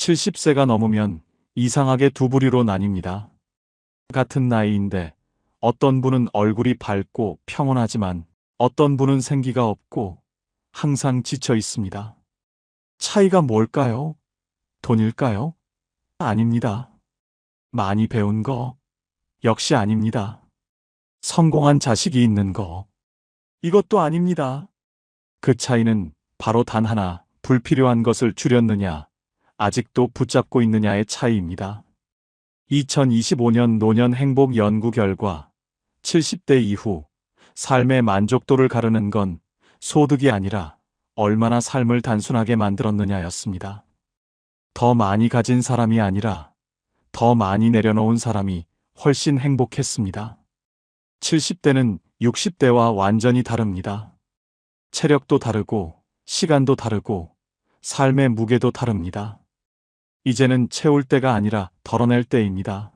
70세가 넘으면 이상하게 두 부류로 나뉩니다. 같은 나이인데 어떤 분은 얼굴이 밝고 평온하지만 어떤 분은 생기가 없고 항상 지쳐 있습니다. 차이가 뭘까요? 돈일까요? 아닙니다. 많이 배운 거? 역시 아닙니다. 성공한 자식이 있는 거? 이것도 아닙니다. 그 차이는 바로 단 하나, 불필요한 것을 줄였느냐, 아직도 붙잡고 있느냐의 차이입니다. 2025년 노년 행복 연구 결과 70대 이후 삶의 만족도를 가르는 건 소득이 아니라 얼마나 삶을 단순하게 만들었느냐였습니다. 더 많이 가진 사람이 아니라 더 많이 내려놓은 사람이 훨씬 행복했습니다. 70대는 60대와 완전히 다릅니다. 체력도 다르고 시간도 다르고 삶의 무게도 다릅니다. 이제는 채울 때가 아니라 덜어낼 때입니다.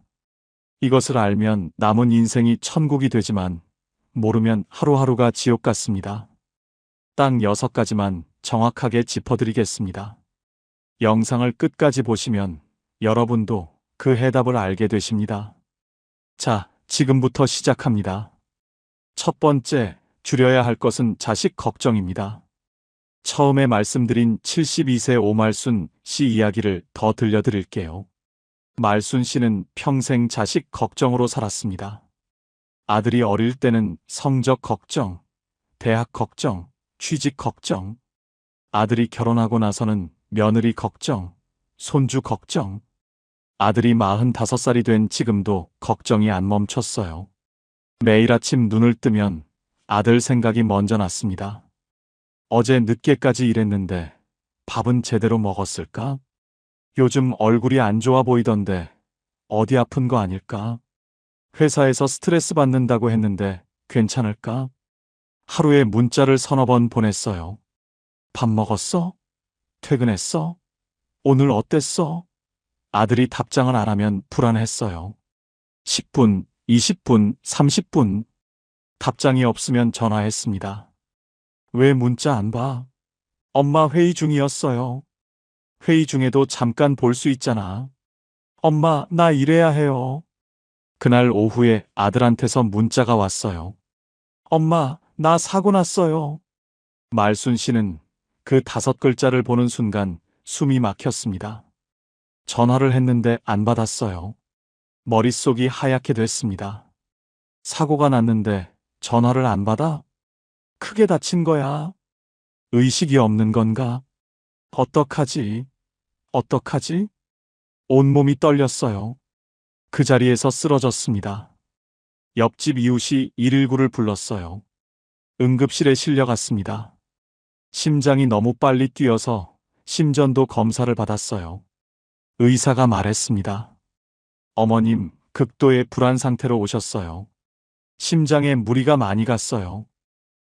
이것을 알면 남은 인생이 천국이 되지만 모르면 하루하루가 지옥 같습니다. 딱 6가지만 정확하게 짚어드리겠습니다. 영상을 끝까지 보시면 여러분도 그 해답을 알게 되십니다. 자, 지금부터 시작합니다. 첫 번째, 줄여야 할 것은 자식 걱정입니다. 처음에 말씀드린 72세 오말순 씨 이야기를 더 들려드릴게요. 말순 씨는 평생 자식 걱정으로 살았습니다. 아들이 어릴 때는 성적 걱정, 대학 걱정, 취직 걱정, 아들이 결혼하고 나서는 며느리 걱정, 손주 걱정, 아들이 45살이 된 지금도 걱정이 안 멈췄어요. 매일 아침 눈을 뜨면 아들 생각이 먼저 났습니다. 어제 늦게까지 일했는데 밥은 제대로 먹었을까? 요즘 얼굴이 안 좋아 보이던데 어디 아픈 거 아닐까? 회사에서 스트레스 받는다고 했는데 괜찮을까? 하루에 문자를 서너 번 보냈어요. 밥 먹었어? 퇴근했어? 오늘 어땠어? 아들이 답장을 안 하면 불안했어요. 10분, 20분, 30분. 답장이 없으면 전화했습니다. 왜 문자 안 봐? 엄마 회의 중이었어요. 회의 중에도 잠깐 볼 수 있잖아. 엄마, 나 일해야 해요. 그날 오후에 아들한테서 문자가 왔어요. 엄마, 나 사고 났어요. 말순 씨는 그 5글자를 보는 순간 숨이 막혔습니다. 전화를 했는데 안 받았어요. 머릿속이 하얗게 됐습니다. 사고가 났는데 전화를 안 받아? 크게 다친 거야. 의식이 없는 건가? 어떡하지? 어떡하지? 온몸이 떨렸어요. 그 자리에서 쓰러졌습니다. 옆집 이웃이 119를 불렀어요. 응급실에 실려갔습니다. 심장이 너무 빨리 뛰어서 심전도 검사를 받았어요. 의사가 말했습니다. 어머님, 극도의 불안 상태로 오셨어요. 심장에 무리가 많이 갔어요.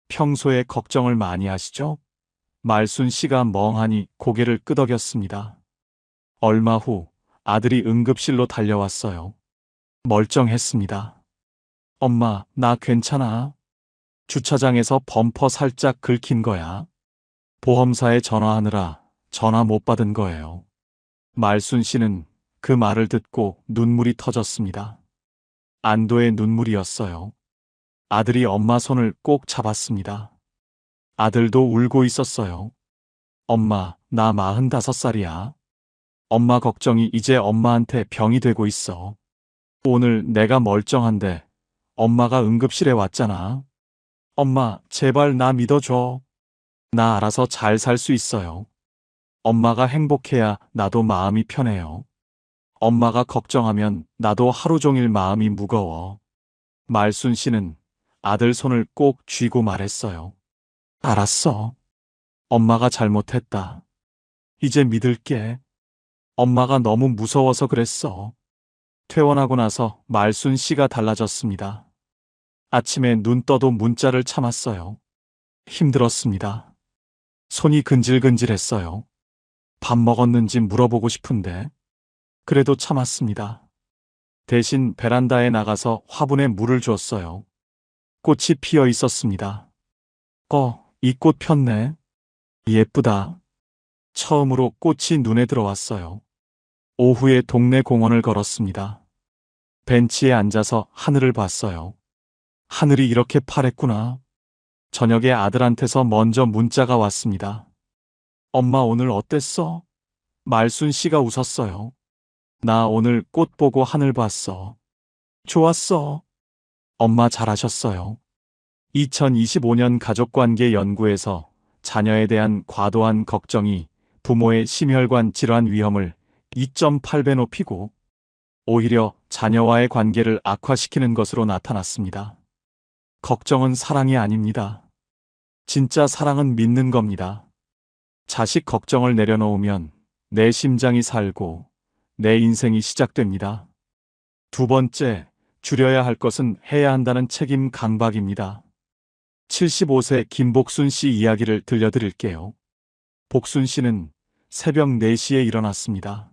평소에 걱정을 많이 하시죠? 말순 씨가 멍하니 고개를 끄덕였습니다. 얼마 후 아들이 응급실로 달려왔어요. 멀쩡했습니다. 엄마, 나 괜찮아. 주차장에서 범퍼 살짝 긁힌 거야. 보험사에 전화하느라 전화 못 받은 거예요. 말순 씨는 그 말을 듣고 눈물이 터졌습니다. 안도의 눈물이었어요. 아들이 엄마 손을 꼭 잡았습니다. 아들도 울고 있었어요. 엄마, 나 45살이야. 엄마 걱정이 이제 엄마한테 병이 되고 있어. 오늘 내가 멀쩡한데 엄마가 응급실에 왔잖아. 엄마, 제발 나 믿어줘. 나 알아서 잘 살 수 있어요. 엄마가 행복해야 나도 마음이 편해요. 엄마가 걱정하면 나도 하루 종일 마음이 무거워. 말순 씨는 아들 손을 꼭 쥐고 말했어요. 알았어. 엄마가 잘못했다. 이제 믿을게. 엄마가 너무 무서워서 그랬어. 퇴원하고 나서 말순 씨가 달라졌습니다. 아침에 눈 떠도 문자를 참았어요. 힘들었습니다. 손이 근질근질했어요. 밥 먹었는지 물어보고 싶은데 그래도 참았습니다. 대신 베란다에 나가서 화분에 물을 줬어요. 꽃이 피어 있었습니다. 이 꽃 폈네. 예쁘다. 처음으로 꽃이 눈에 들어왔어요. 오후에 동네 공원을 걸었습니다. 벤치에 앉아서 하늘을 봤어요. 하늘이 이렇게 파랬구나. 저녁에 아들한테서 먼저 문자가 왔습니다. 엄마 오늘 어땠어? 말순 씨가 웃었어요. 나 오늘 꽃 보고 하늘 봤어. 좋았어. 엄마 잘하셨어요. 2025년 가족관계 연구에서 자녀에 대한 과도한 걱정이 부모의 심혈관 질환 위험을 2.8배 높이고 오히려 자녀와의 관계를 악화시키는 것으로 나타났습니다. 걱정은 사랑이 아닙니다. 진짜 사랑은 믿는 겁니다. 자식 걱정을 내려놓으면 내 심장이 살고 내 인생이 시작됩니다. 두 번째, 줄여야 할 것은 해야 한다는 책임 강박입니다. 75세 김복순 씨 이야기를 들려드릴게요. 복순 씨는 새벽 4시에 일어났습니다.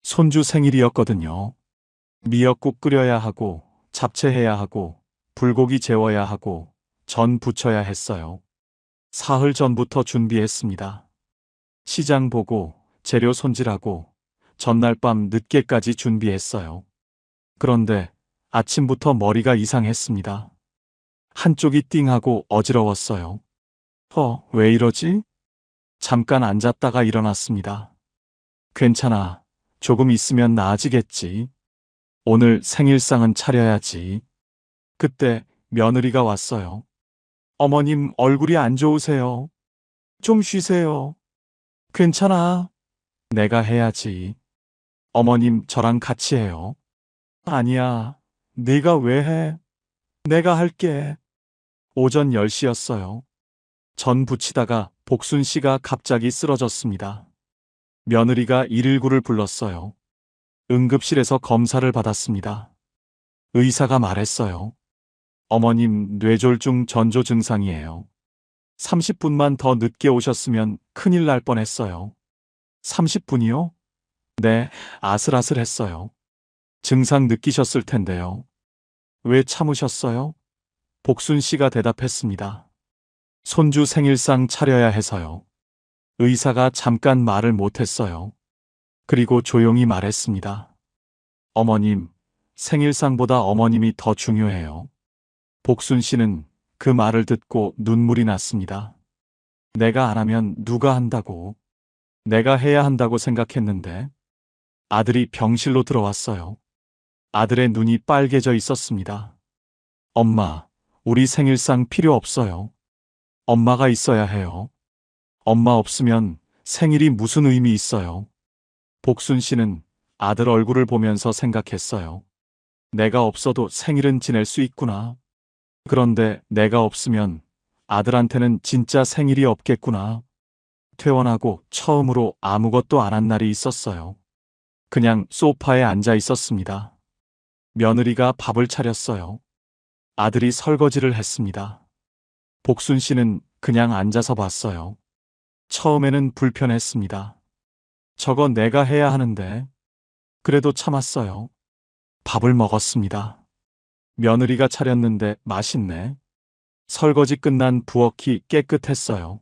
손주 생일이었거든요. 미역국 끓여야 하고, 잡채해야 하고, 불고기 재워야 하고, 전 부쳐야 했어요. 사흘 전부터 준비했습니다. 시장 보고, 재료 손질하고, 전날 밤 늦게까지 준비했어요. 그런데 아침부터 머리가 이상했습니다. 한쪽이 띵하고 어지러웠어요. 왜 이러지? 잠깐 앉았다가 일어났습니다. 괜찮아. 조금 있으면 나아지겠지. 오늘 생일상은 차려야지. 그때 며느리가 왔어요. 어머님 얼굴이 안 좋으세요. 좀 쉬세요. 괜찮아. 내가 해야지. 어머님 저랑 같이 해요. 아니야. 네가 왜 해? 내가 할게. 오전 10시였어요. 전 부치다가 복순 씨가 갑자기 쓰러졌습니다. 며느리가 119를 불렀어요. 응급실에서 검사를 받았습니다. 의사가 말했어요. 어머님 뇌졸중 전조 증상이에요. 30분만 더 늦게 오셨으면 큰일 날 뻔했어요. 30분이요? 네, 아슬아슬했어요. 증상 느끼셨을 텐데요. 왜 참으셨어요? 복순 씨가 대답했습니다. 손주 생일상 차려야 해서요. 의사가 잠깐 말을 못했어요. 그리고 조용히 말했습니다. 어머님, 생일상보다 어머님이 더 중요해요. 복순 씨는 그 말을 듣고 눈물이 났습니다. 내가 안 하면 누가 한다고? 내가 해야 한다고 생각했는데. 아들이 병실로 들어왔어요. 아들의 눈이 빨개져 있었습니다. 엄마, 우리 생일상 필요 없어요. 엄마가 있어야 해요. 엄마 없으면 생일이 무슨 의미 있어요. 복순 씨는 아들 얼굴을 보면서 생각했어요. 내가 없어도 생일은 지낼 수 있구나. 그런데 내가 없으면 아들한테는 진짜 생일이 없겠구나. 퇴원하고 처음으로 아무것도 안 한 날이 있었어요. 그냥 소파에 앉아 있었습니다. 며느리가 밥을 차렸어요. 아들이 설거지를 했습니다. 복순 씨는 그냥 앉아서 봤어요. 처음에는 불편했습니다. 저거 내가 해야 하는데. 그래도 참았어요. 밥을 먹었습니다. 며느리가 차렸는데 맛있네. 설거지 끝난 부엌이 깨끗했어요.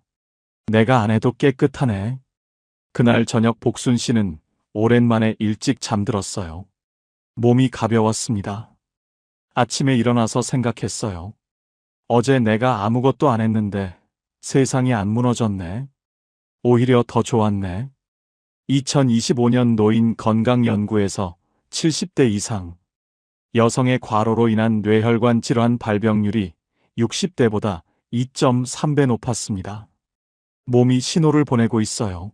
내가 안 해도 깨끗하네. 그날 저녁 복순 씨는 오랜만에 일찍 잠들었어요. 몸이 가벼웠습니다. 아침에 일어나서 생각했어요. 어제 내가 아무것도 안 했는데 세상이 안 무너졌네. 오히려 더 좋았네. 2025년 노인 건강연구에서 70대 이상 여성의 과로로 인한 뇌혈관 질환 발병률이 60대보다 2.3배 높았습니다. 몸이 신호를 보내고 있어요.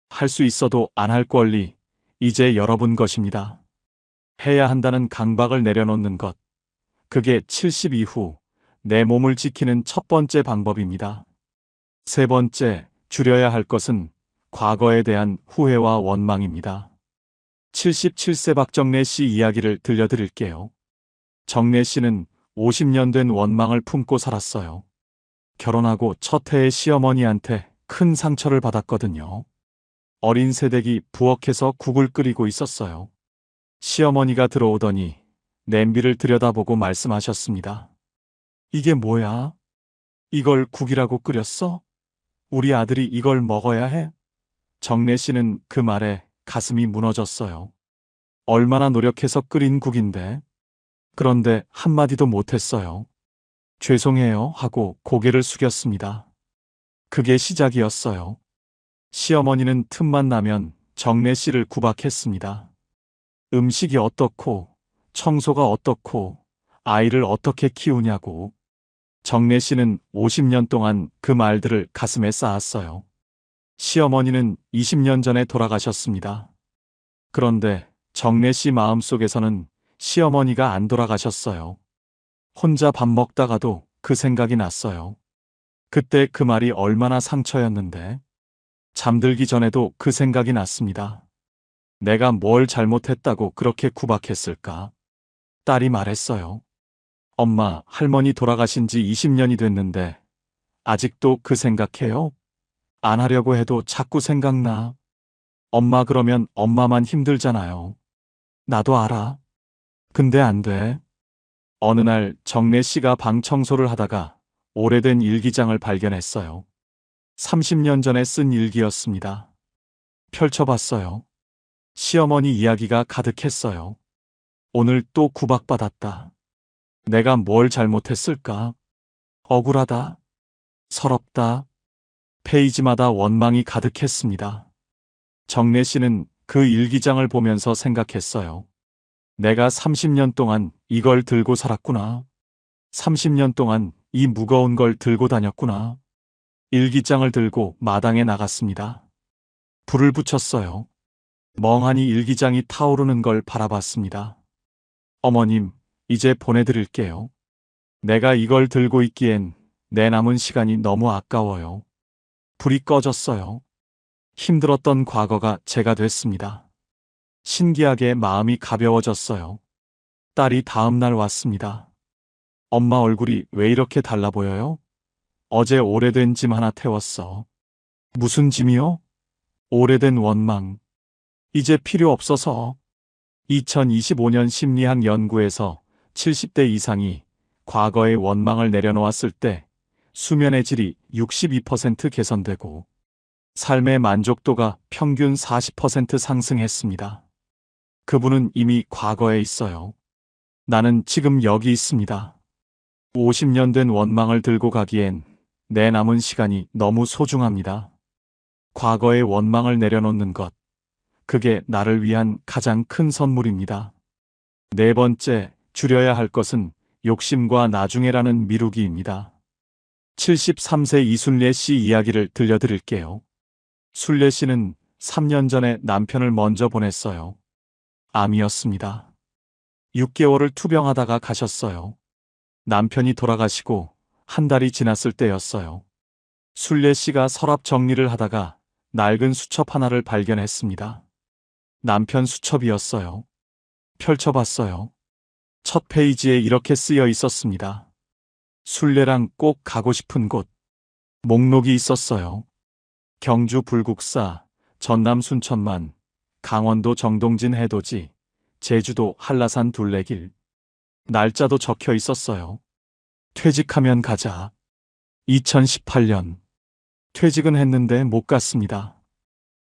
할 수 있어도 안 할 권리, 이제 여러분 것입니다. 해야 한다는 강박을 내려놓는 것. 그게 70 이후 내 몸을 지키는 첫 번째 방법입니다. 세 번째, 줄여야 할 것은 과거에 대한 후회와 원망입니다. 77세 박정래 씨 이야기를 들려드릴게요. 정래 씨는 50년 된 원망을 품고 살았어요. 결혼하고 첫 해에 시어머니한테 큰 상처를 받았거든요. 어린 새댁이 부엌에서 국을 끓이고 있었어요. 시어머니가 들어오더니 냄비를 들여다보고 말씀하셨습니다. 이게 뭐야? 이걸 국이라고 끓였어? 우리 아들이 이걸 먹어야 해? 정래 씨는 그 말에 가슴이 무너졌어요. 얼마나 노력해서 끓인 국인데. 그런데 한마디도 못했어요. 죄송해요 하고 고개를 숙였습니다. 그게 시작이었어요. 시어머니는 틈만 나면 정래 씨를 구박했습니다. 음식이 어떻고, 청소가 어떻고, 아이를 어떻게 키우냐고. 정래 씨는 50년 동안 그 말들을 가슴에 쌓았어요. 시어머니는 20년 전에 돌아가셨습니다. 그런데 정래 씨 마음속에서는 시어머니가 안 돌아가셨어요. 혼자 밥 먹다가도 그 생각이 났어요. 그때 그 말이 얼마나 상처였는데. 잠들기 전에도 그 생각이 났습니다. 내가 뭘 잘못했다고 그렇게 구박했을까? 딸이 말했어요. 엄마, 할머니 돌아가신 지 20년이 됐는데 아직도 그 생각해요? 안 하려고 해도 자꾸 생각나. 엄마 그러면 엄마만 힘들잖아요. 나도 알아. 근데 안 돼. 어느 날 정래 씨가 방 청소를 하다가 오래된 일기장을 발견했어요. 30년 전에 쓴 일기였습니다. 펼쳐봤어요. 시어머니 이야기가 가득했어요. 오늘 또 구박받았다. 내가 뭘 잘못했을까? 억울하다. 서럽다. 페이지마다 원망이 가득했습니다. 정래 씨는 그 일기장을 보면서 생각했어요. 내가 30년 동안 이걸 들고 살았구나. 30년 동안 이 무거운 걸 들고 다녔구나. 일기장을 들고 마당에 나갔습니다. 불을 붙였어요. 멍하니 일기장이 타오르는 걸 바라봤습니다. 어머님, 이제 보내드릴게요. 내가 이걸 들고 있기엔 내 남은 시간이 너무 아까워요. 불이 꺼졌어요. 힘들었던 과거가 제가 됐습니다. 신기하게 마음이 가벼워졌어요. 딸이 다음 날 왔습니다. 엄마 얼굴이 왜 이렇게 달라 보여요? 어제 오래된 짐 하나 태웠어. 무슨 짐이요? 오래된 원망. 이제 필요 없어서. 2025년 심리학 연구에서 70대 이상이 과거의 원망을 내려놓았을 때 수면의 질이 62% 개선되고 삶의 만족도가 평균 40% 상승했습니다. 그분은 이미 과거에 있어요. 나는 지금 여기 있습니다. 50년 된 원망을 들고 가기엔 내 남은 시간이 너무 소중합니다. 과거의 원망을 내려놓는 것, 그게 나를 위한 가장 큰 선물입니다. 네 번째, 줄여야 할 것은 욕심과 나중에라는 미루기입니다. 73세 이순례 씨 이야기를 들려드릴게요. 순례 씨는 3년 전에 남편을 먼저 보냈어요. 암이었습니다. 6개월을 투병하다가 가셨어요. 남편이 돌아가시고 한 달이 지났을 때였어요. 순례 씨가 서랍 정리를 하다가 낡은 수첩 하나를 발견했습니다. 남편 수첩이었어요. 펼쳐봤어요. 첫 페이지에 이렇게 쓰여 있었습니다. 순례랑 꼭 가고 싶은 곳. 목록이 있었어요. 경주 불국사, 전남 순천만, 강원도 정동진 해돋이, 제주도 한라산 둘레길. 날짜도 적혀 있었어요. 퇴직하면 가자. 2018년. 퇴직은 했는데 못 갔습니다.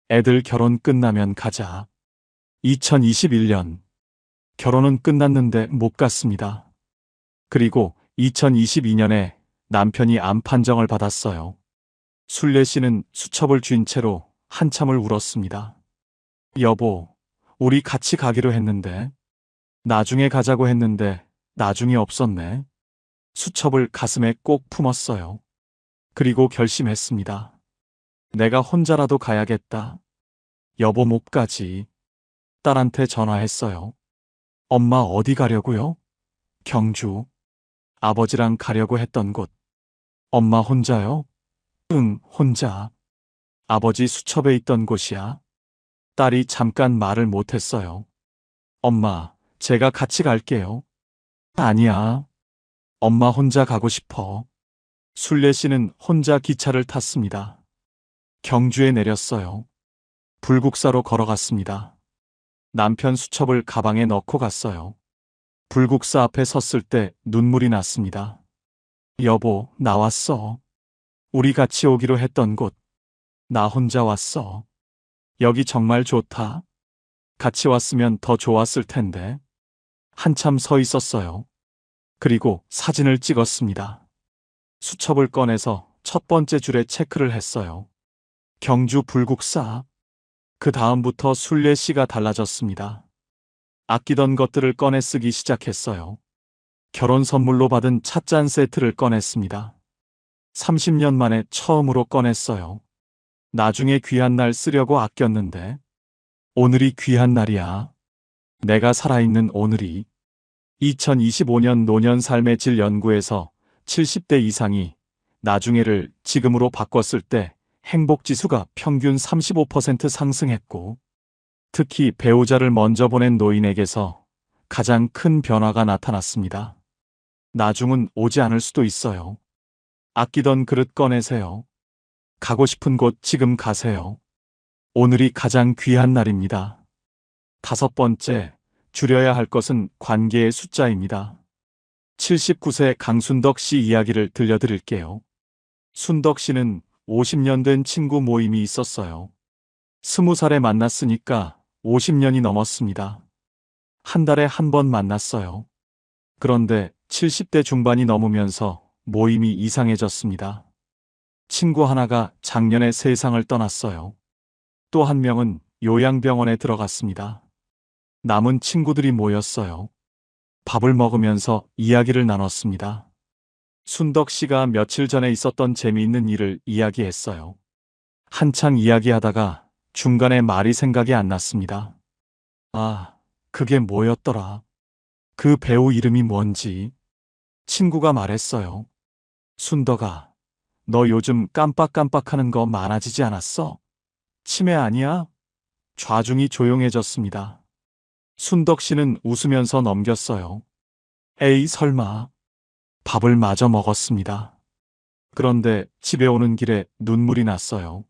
애들 결혼 끝나면 가자. 2021년. 결혼은 끝났는데 못 갔습니다. 그리고 2022년에 남편이 암 판정을 받았어요. 순례 씨는 수첩을 쥔 채로 한참을 울었습니다. 여보, 우리 같이 가기로 했는데. 나중에 가자고 했는데 나중이 없었네. 수첩을 가슴에 꼭 품었어요. 그리고 결심했습니다. 내가 혼자라도 가야겠다. 여보 못 가지. 딸한테 전화했어요. 엄마 어디 가려고요? 경주. 아버지랑 가려고 했던 곳. 엄마 혼자요? 응, 혼자. 아버지 수첩에 있던 곳이야. 딸이 잠깐 말을 못했어요. 엄마, 제가 같이 갈게요. 아니야. 엄마 혼자 가고 싶어. 순례 씨는 혼자 기차를 탔습니다. 경주에 내렸어요. 불국사로 걸어갔습니다. 남편 수첩을 가방에 넣고 갔어요. 불국사 앞에 섰을 때 눈물이 났습니다. 여보, 나왔어. 우리 같이 오기로 했던 곳. 나 혼자 왔어. 여기 정말 좋다. 같이 왔으면 더 좋았을 텐데. 한참 서 있었어요. 그리고 사진을 찍었습니다. 수첩을 꺼내서 첫 번째 줄에 체크를 했어요. 경주 불국사. 그 다음부터 순례시가 달라졌습니다. 아끼던 것들을 꺼내 쓰기 시작했어요. 결혼 선물로 받은 찻잔 세트를 꺼냈습니다. 30년 만에 처음으로 꺼냈어요. 나중에 귀한 날 쓰려고 아꼈는데 오늘이 귀한 날이야. 내가 살아있는 오늘이. 2025년 노년 삶의 질 연구에서 70대 이상이 나중에를 지금으로 바꿨을 때 행복지수가 평균 35% 상승했고, 특히 배우자를 먼저 보낸 노인에게서 가장 큰 변화가 나타났습니다. 나중은 오지 않을 수도 있어요. 아끼던 그릇 꺼내세요. 가고 싶은 곳 지금 가세요. 오늘이 가장 귀한 날입니다. 5번째, 줄여야 할 것은 관계의 숫자입니다. 79세 강순덕 씨 이야기를 들려드릴게요. 순덕 씨는 50년 된 친구 모임이 있었어요. 20살에 만났으니까 50년이 넘었습니다. 한 달에 한 번 만났어요. 그런데 70대 중반이 넘으면서 모임이 이상해졌습니다. 친구 하나가 작년에 세상을 떠났어요. 또 한 명은 요양병원에 들어갔습니다. 남은 친구들이 모였어요. 밥을 먹으면서 이야기를 나눴습니다. 순덕 씨가 며칠 전에 있었던 재미있는 일을 이야기했어요. 한창 이야기하다가 중간에 말이 생각이 안 났습니다. 아, 그게 뭐였더라? 그 배우 이름이 뭔지. 친구가 말했어요. 순덕아, 너 요즘 깜빡깜빡하는 거 많아지지 않았어? 치매 아니야? 좌중이 조용해졌습니다. 순덕 씨는 웃으면서 넘겼어요. 에이, 설마. 밥을 마저 먹었습니다. 그런데 집에 오는 길에 눈물이 났어요.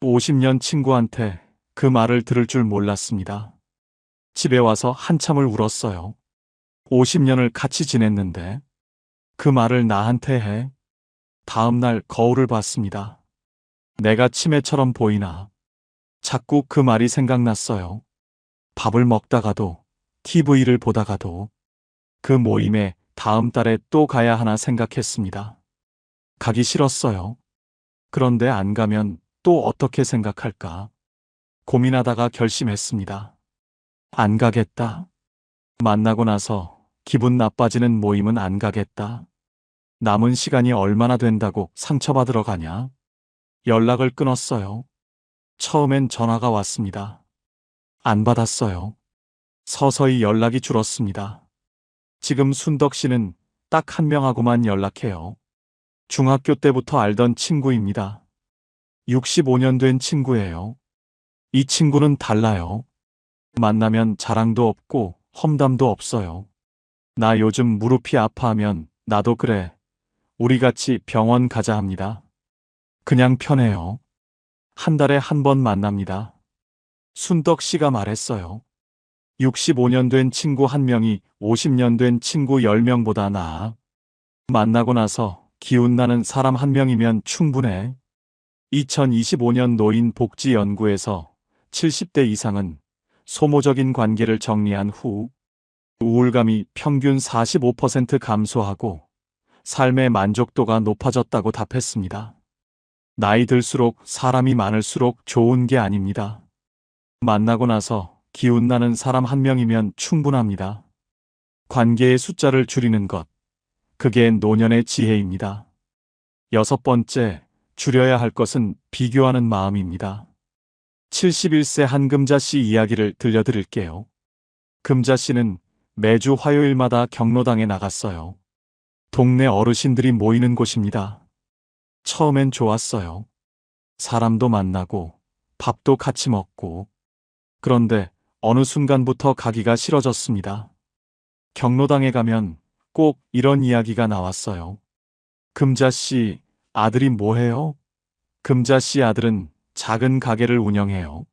50년 친구한테 그 말을 들을 줄 몰랐습니다. 집에 와서 한참을 울었어요. 50년을 같이 지냈는데 그 말을 나한테 해. 다음 날 거울을 봤습니다. 내가 치매처럼 보이나. 자꾸 그 말이 생각났어요. 밥을 먹다가도, TV를 보다가도, 그 모임에 다음 달에 또 가야 하나 생각했습니다. 가기 싫었어요. 그런데 안 가면 또 어떻게 생각할까? 고민하다가 결심했습니다. 안 가겠다. 만나고 나서 기분 나빠지는 모임은 안 가겠다. 남은 시간이 얼마나 된다고 상처받으러 가냐? 연락을 끊었어요. 처음엔 전화가 왔습니다. 안 받았어요. 서서히 연락이 줄었습니다. 지금 순덕 씨는 딱 한 명하고만 연락해요. 중학교 때부터 알던 친구입니다. 65년 된 친구예요. 이 친구는 달라요. 만나면 자랑도 없고 험담도 없어요. 나 요즘 무릎이 아파하면 나도 그래. 우리 같이 병원 가자 합니다. 그냥 편해요. 한 달에 한 번 만납니다. 순덕 씨가 말했어요. 65년 된 친구 한 명이 50년 된 친구 10명보다 나아. 만나고 나서 기운 나는 사람 한 명이면 충분해. 2025년 노인복지연구에서 70대 이상은 소모적인 관계를 정리한 후 우울감이 평균 45% 감소하고 삶의 만족도가 높아졌다고 답했습니다. 나이 들수록 사람이 많을수록 좋은 게 아닙니다. 만나고 나서 기운 나는 사람 한 명이면 충분합니다. 관계의 숫자를 줄이는 것, 그게 노년의 지혜입니다. 6번째, 줄여야 할 것은 비교하는 마음입니다. 71세 한금자 씨 이야기를 들려드릴게요. 금자 씨는 매주 화요일마다 경로당에 나갔어요. 동네 어르신들이 모이는 곳입니다. 처음엔 좋았어요. 사람도 만나고 밥도 같이 먹고. 그런데 어느 순간부터 가기가 싫어졌습니다. 경로당에 가면 꼭 이런 이야기가 나왔어요. 금자 씨 아들이 뭐해요? 금자 씨 아들은 작은 가게를 운영해요.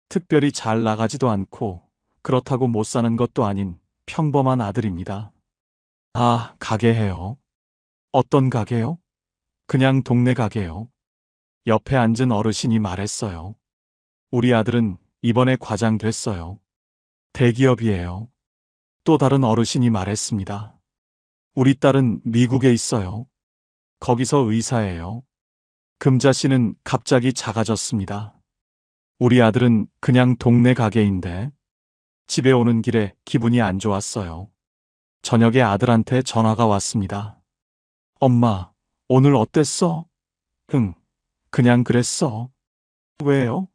특별히 잘 나가지도 않고 그렇다고 못 사는 것도 아닌 평범한 아들입니다. 아, 가게해요. 어떤 가게요? 그냥 동네 가게요. 옆에 앉은 어르신이 말했어요. 우리 아들은 이번에 과장 됐어요. 대기업이에요. 또 다른 어르신이 말했습니다. 우리 딸은 미국에 있어요. 거기서 의사예요. 금자 씨는 갑자기 작아졌습니다. 우리 아들은 그냥 동네 가게인데 집에 오는 길에 기분이 안 좋았어요. 저녁에 아들한테 전화가 왔습니다. 엄마, 오늘 어땠어? 응, 그냥 그랬어. 왜요?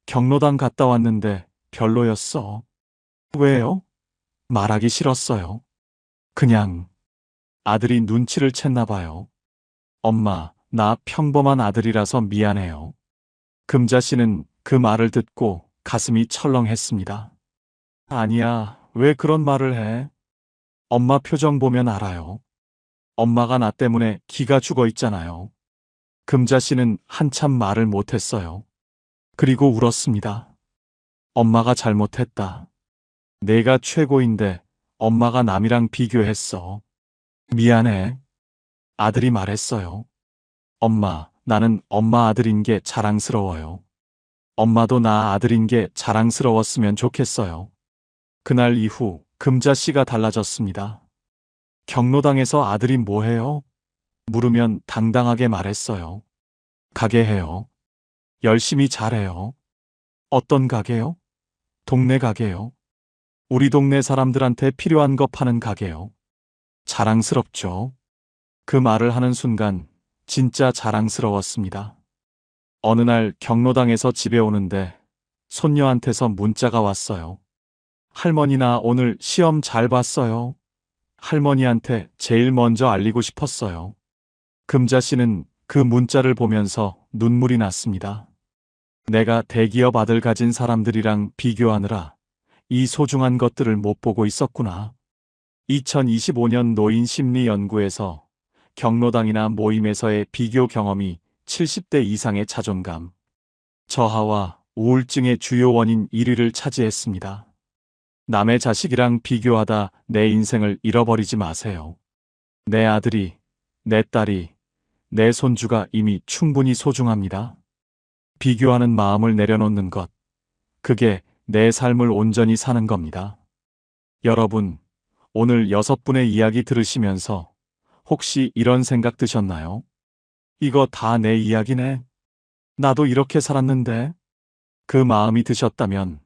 경로당 갔다 왔는데 별로였어. 왜요? 말하기 싫었어요. 그냥 아들이 눈치를 챘나 봐요. 엄마, 나 평범한 아들이라서 미안해요. 금자 씨는 그 말을 듣고 가슴이 철렁했습니다. 아니야, 왜 그런 말을 해? 엄마 표정 보면 알아요. 엄마가 나 때문에 기가 죽어 있잖아요. 금자 씨는 한참 말을 못했어요. 그리고 울었습니다. 엄마가 잘못했다. 내가 최고인데 엄마가 남이랑 비교했어. 미안해. 아들이 말했어요. 엄마, 나는 엄마 아들인 게 자랑스러워요. 엄마도 나 아들인 게 자랑스러웠으면 좋겠어요. 그날 이후 금자 씨가 달라졌습니다. 경로당에서 아들이 뭐 해요? 물으면 당당하게 말했어요. 가게 해요. 열심히 잘해요. 어떤 가게요? 동네 가게요. 우리 동네 사람들한테 필요한 거 파는 가게요. 자랑스럽죠? 그 말을 하는 순간 진짜 자랑스러웠습니다. 어느 날 경로당에서 집에 오는데 손녀한테서 문자가 왔어요. 할머니 나 오늘 시험 잘 봤어요. 할머니한테 제일 먼저 알리고 싶었어요. 금자 씨는 그 문자를 보면서 눈물이 났습니다. 내가 대기업 아들 가진 사람들이랑 비교하느라 이 소중한 것들을 못 보고 있었구나. 2025년 노인심리연구에서 경로당이나 모임에서의 비교 경험이 70대 이상의 자존감, 저하와 우울증의 주요 원인 1위를 차지했습니다. 남의 자식이랑 비교하다 내 인생을 잃어버리지 마세요. 내 아들이, 내 딸이, 내 손주가 이미 충분히 소중합니다. 비교하는 마음을 내려놓는 것, 그게 내 삶을 온전히 사는 겁니다. 여러분, 오늘 6분의 이야기 들으시면서 혹시 이런 생각 드셨나요? 이거 다 내 이야기네. 나도 이렇게 살았는데. 그 마음이 드셨다면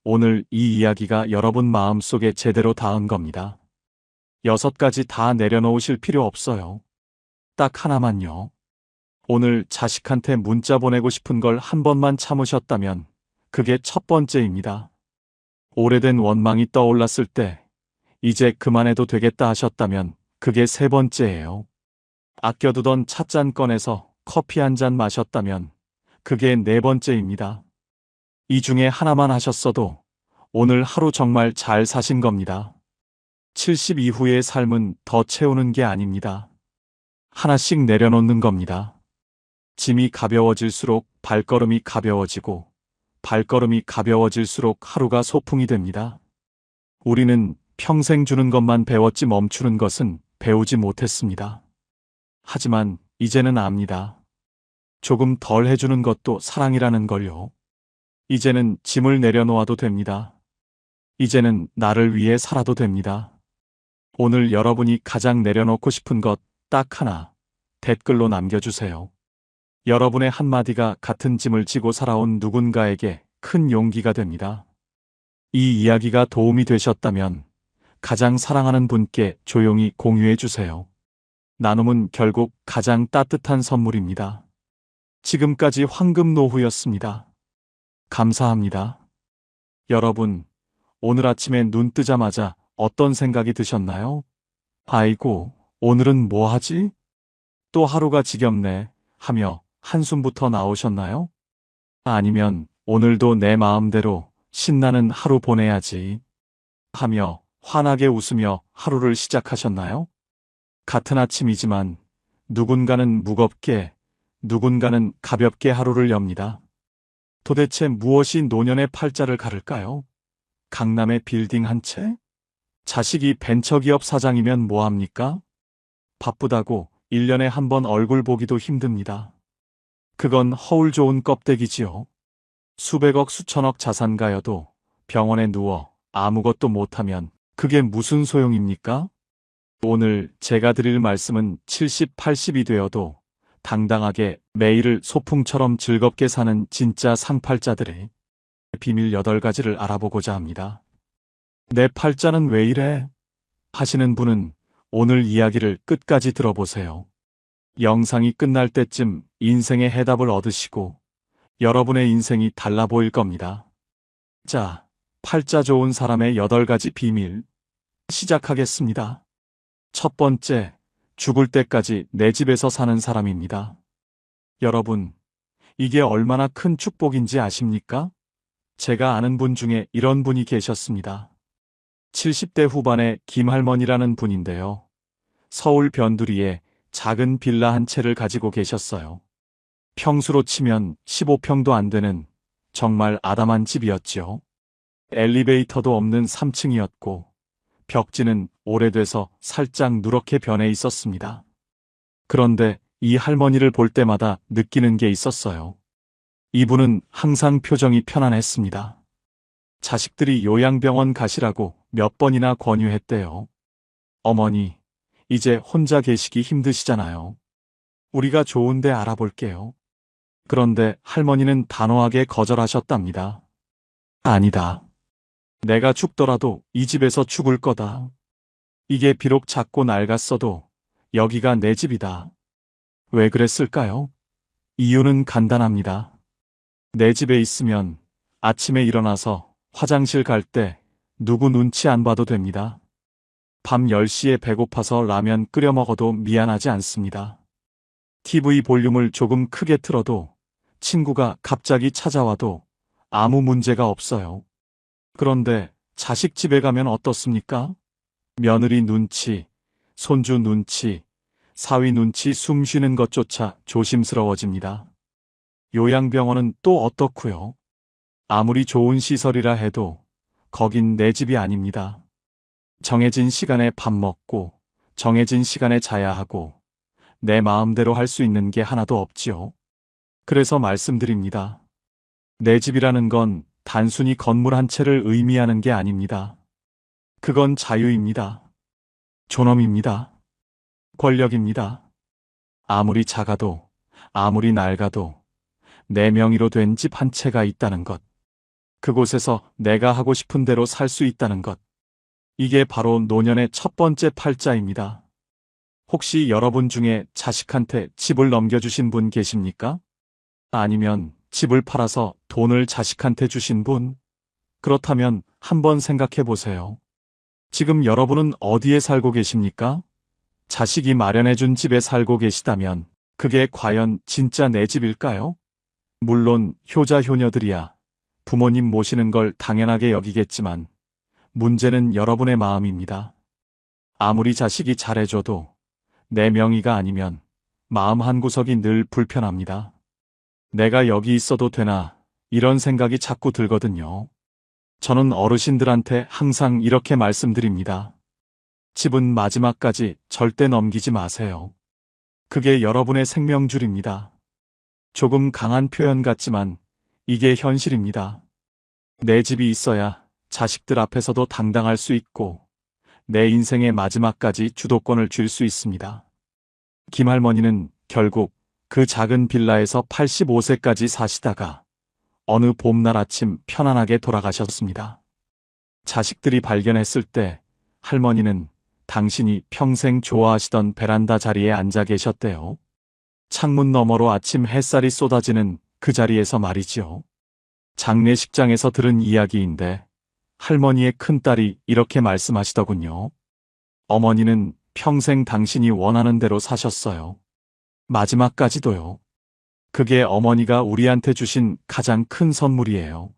오늘 이 이야기가 여러분 마음속에 제대로 닿은 겁니다. 6가지 다 내려놓으실 필요 없어요. 딱 하나만요. 오늘 자식한테 문자 보내고 싶은 걸 한 번만 참으셨다면 그게 첫 번째입니다. 오래된 원망이 떠올랐을 때 이제 그만해도 되겠다 하셨다면 그게 세 번째예요. 아껴두던 찻잔 꺼내서 커피 한 잔 마셨다면 그게 네 번째입니다. 이 중에 하나만 하셨어도 오늘 하루 정말 잘 사신 겁니다. 70 이후의 삶은 더 채우는 게 아닙니다. 하나씩 내려놓는 겁니다. 짐이 가벼워질수록 발걸음이 가벼워지고 발걸음이 가벼워질수록 하루가 소풍이 됩니다. 우리는 평생 주는 것만 배웠지 멈추는 것은 배우지 못했습니다. 하지만 이제는 압니다. 조금 덜 해주는 것도 사랑이라는 걸요. 이제는 짐을 내려놓아도 됩니다. 이제는 나를 위해 살아도 됩니다. 오늘 여러분이 가장 내려놓고 싶은 것 딱 하나 댓글로 남겨주세요. 여러분의 한마디가 같은 짐을 지고 살아온 누군가에게 큰 용기가 됩니다. 이 이야기가 도움이 되셨다면 가장 사랑하는 분께 조용히 공유해 주세요. 나눔은 결국 가장 따뜻한 선물입니다. 지금까지 황금노후였습니다. 감사합니다. 여러분, 오늘 아침에 눈 뜨자마자 어떤 생각이 드셨나요? 아이고, 오늘은 뭐 하지? 또 하루가 지겹네 하며 한숨부터 나오셨나요? 아니면 오늘도 내 마음대로 신나는 하루 보내야지 하며 환하게 웃으며 하루를 시작하셨나요? 같은 아침이지만 누군가는 무겁게, 누군가는 가볍게 하루를 엽니다. 도대체 무엇이 노년의 팔자를 가를까요? 강남의 빌딩 한 채? 자식이 벤처기업 사장이면 뭐합니까? 바쁘다고 1년에 한 번 얼굴 보기도 힘듭니다. 그건 허울 좋은 껍데기지요. 수백억 수천억 자산가여도 병원에 누워 아무것도 못하면 그게 무슨 소용입니까? 오늘 제가 드릴 말씀은 70, 80이 되어도 당당하게 매일을 소풍처럼 즐겁게 사는 진짜 상팔자들의 비밀 8가지를 알아보고자 합니다. 내 팔자는 왜 이래? 하시는 분은 오늘 이야기를 끝까지 들어보세요. 영상이 끝날 때쯤 인생의 해답을 얻으시고 여러분의 인생이 달라 보일 겁니다. 자, 팔자 좋은 사람의 8가지 비밀 시작하겠습니다. 첫 번째, 죽을 때까지 내 집에서 사는 사람입니다. 여러분, 이게 얼마나 큰 축복인지 아십니까? 제가 아는 분 중에 이런 분이 계셨습니다. 70대 후반의 김할머니라는 분인데요. 서울 변두리에 작은 빌라 한 채를 가지고 계셨어요. 평수로 치면 15평도 안 되는 정말 아담한 집이었지요. 엘리베이터도 없는 3층이었고 벽지는 오래돼서 살짝 누렇게 변해 있었습니다. 그런데 이 할머니를 볼 때마다 느끼는 게 있었어요. 이분은 항상 표정이 편안했습니다. 자식들이 요양병원 가시라고 몇 번이나 권유했대요. 어머니, 이제 혼자 계시기 힘드시잖아요. 우리가 좋은 데 알아볼게요. 그런데 할머니는 단호하게 거절하셨답니다. 아니다. 내가 죽더라도 이 집에서 죽을 거다. 이게 비록 작고 낡았어도 여기가 내 집이다. 왜 그랬을까요? 이유는 간단합니다. 내 집에 있으면 아침에 일어나서 화장실 갈 때 누구 눈치 안 봐도 됩니다. 밤 10시에 배고파서 라면 끓여 먹어도 미안하지 않습니다. TV 볼륨을 조금 크게 틀어도 친구가 갑자기 찾아와도 아무 문제가 없어요. 그런데 자식 집에 가면 어떻습니까? 며느리 눈치, 손주 눈치, 사위 눈치 숨 쉬는 것조차 조심스러워집니다. 요양병원은 또 어떻고요? 아무리 좋은 시설이라 해도 거긴 내 집이 아닙니다. 정해진 시간에 밥 먹고 정해진 시간에 자야 하고 내 마음대로 할 수 있는 게 하나도 없지요. 그래서 말씀드립니다. 내 집이라는 건 단순히 건물 한 채를 의미하는 게 아닙니다. 그건 자유입니다. 존엄입니다. 권력입니다. 아무리 작아도 아무리 낡아도 내 명의로 된 집 한 채가 있다는 것. 그곳에서 내가 하고 싶은 대로 살 수 있다는 것. 이게 바로 노년의 첫 번째 팔자입니다. 혹시 여러분 중에 자식한테 집을 넘겨주신 분 계십니까? 아니면 집을 팔아서 돈을 자식한테 주신 분? 그렇다면 한번 생각해 보세요. 지금 여러분은 어디에 살고 계십니까? 자식이 마련해준 집에 살고 계시다면 그게 과연 진짜 내 집일까요? 물론 효자 효녀들이야 부모님 모시는 걸 당연하게 여기겠지만 문제는 여러분의 마음입니다. 아무리 자식이 잘해줘도 내 명의가 아니면 마음 한구석이 늘 불편합니다. 내가 여기 있어도 되나 이런 생각이 자꾸 들거든요. 저는 어르신들한테 항상 이렇게 말씀드립니다. 집은 마지막까지 절대 넘기지 마세요. 그게 여러분의 생명줄입니다. 조금 강한 표현 같지만 이게 현실입니다. 내 집이 있어야 자식들 앞에서도 당당할 수 있고 내 인생의 마지막까지 주도권을 쥘 수 있습니다. 김할머니는 결국 그 작은 빌라에서 85세까지 사시다가 어느 봄날 아침 편안하게 돌아가셨습니다. 자식들이 발견했을 때 할머니는 당신이 평생 좋아하시던 베란다 자리에 앉아 계셨대요. 창문 너머로 아침 햇살이 쏟아지는 그 자리에서 말이지요. 장례식장에서 들은 이야기인데 할머니의 큰딸이 이렇게 말씀하시더군요. 어머니는 평생 당신이 원하는 대로 사셨어요. 마지막까지도요. 그게 어머니가 우리한테 주신 가장 큰 선물이에요.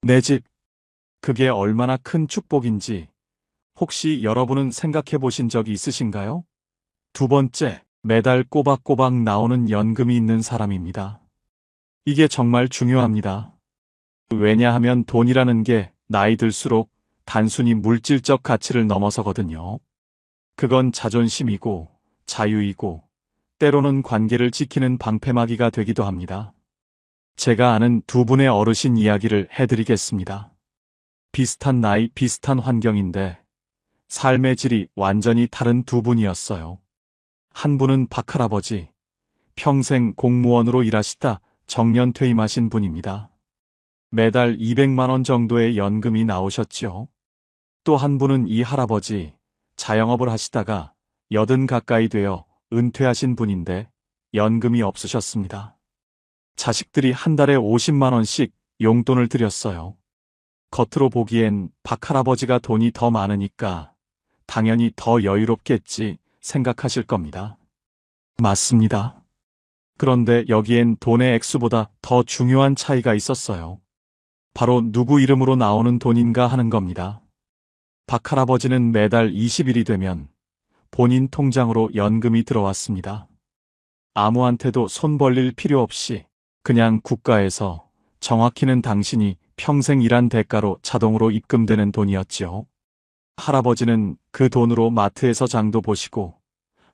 내 집. 그게 얼마나 큰 축복인지 혹시 여러분은 생각해 보신 적이 있으신가요? 두 번째, 매달 꼬박꼬박 나오는 연금이 있는 사람입니다. 이게 정말 중요합니다. 왜냐하면 돈이라는 게 나이 들수록 단순히 물질적 가치를 넘어서거든요. 그건 자존심이고 자유이고 때로는 관계를 지키는 방패막이가 되기도 합니다. 제가 아는 두 분의 어르신 이야기를 해드리겠습니다. 비슷한 나이, 비슷한 환경인데 삶의 질이 완전히 다른 두 분이었어요. 한 분은 박할아버지, 평생 공무원으로 일하시다 정년 퇴임하신 분입니다. 매달 200만 원 정도의 연금이 나오셨죠. 또 한 분은 이 할아버지, 자영업을 하시다가 80 가까이 되어 은퇴하신 분인데 연금이 없으셨습니다. 자식들이 한 달에 50만 원씩 용돈을 드렸어요. 겉으로 보기엔 박할아버지가 돈이 더 많으니까 당연히 더 여유롭겠지 생각하실 겁니다. 맞습니다. 그런데 여기엔 돈의 액수보다 더 중요한 차이가 있었어요. 바로 누구 이름으로 나오는 돈인가 하는 겁니다. 박할아버지는 매달 20일이 되면 본인 통장으로 연금이 들어왔습니다. 아무한테도 손 벌릴 필요 없이 그냥 국가에서, 정확히는 당신이 평생 일한 대가로 자동으로 입금되는 돈이었지요. 할아버지는 그 돈으로 마트에서 장도 보시고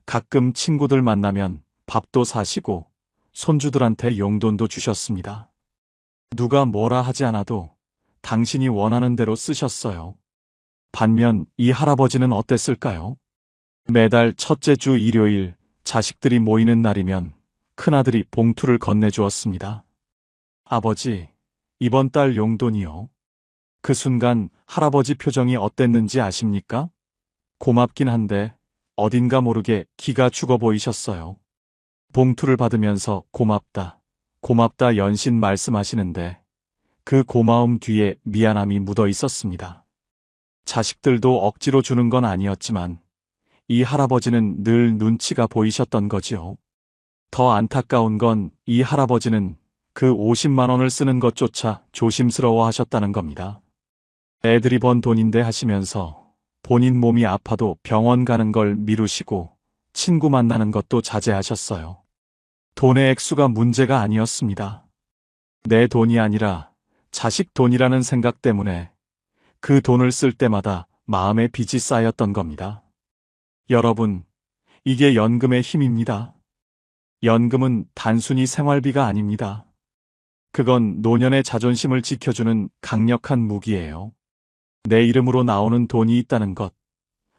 가끔 친구들 만나면 밥도 사시고 손주들한테 용돈도 주셨습니다. 누가 뭐라 하지 않아도 당신이 원하는 대로 쓰셨어요. 반면 이 할아버지는 어땠을까요? 매달 첫째 주 일요일 자식들이 모이는 날이면 큰아들이 봉투를 건네주었습니다. 아버지, 이번 달 용돈이요. 그 순간 할아버지 표정이 어땠는지 아십니까? 고맙긴 한데 어딘가 모르게 기가 죽어 보이셨어요. 봉투를 받으면서 고맙다, 고맙다 연신 말씀하시는데 그 고마움 뒤에 미안함이 묻어 있었습니다. 자식들도 억지로 주는 건 아니었지만 이 할아버지는 늘 눈치가 보이셨던 거지요. 더 안타까운 건 이 할아버지는 그 50만 원을 쓰는 것조차 조심스러워 하셨다는 겁니다. 애들이 번 돈인데 하시면서 본인 몸이 아파도 병원 가는 걸 미루시고 친구 만나는 것도 자제하셨어요. 돈의 액수가 문제가 아니었습니다. 내 돈이 아니라 자식 돈이라는 생각 때문에 그 돈을 쓸 때마다 마음에 빚이 쌓였던 겁니다. 여러분, 이게 연금의 힘입니다. 연금은 단순히 생활비가 아닙니다. 그건 노년의 자존심을 지켜주는 강력한 무기예요. 내 이름으로 나오는 돈이 있다는 것,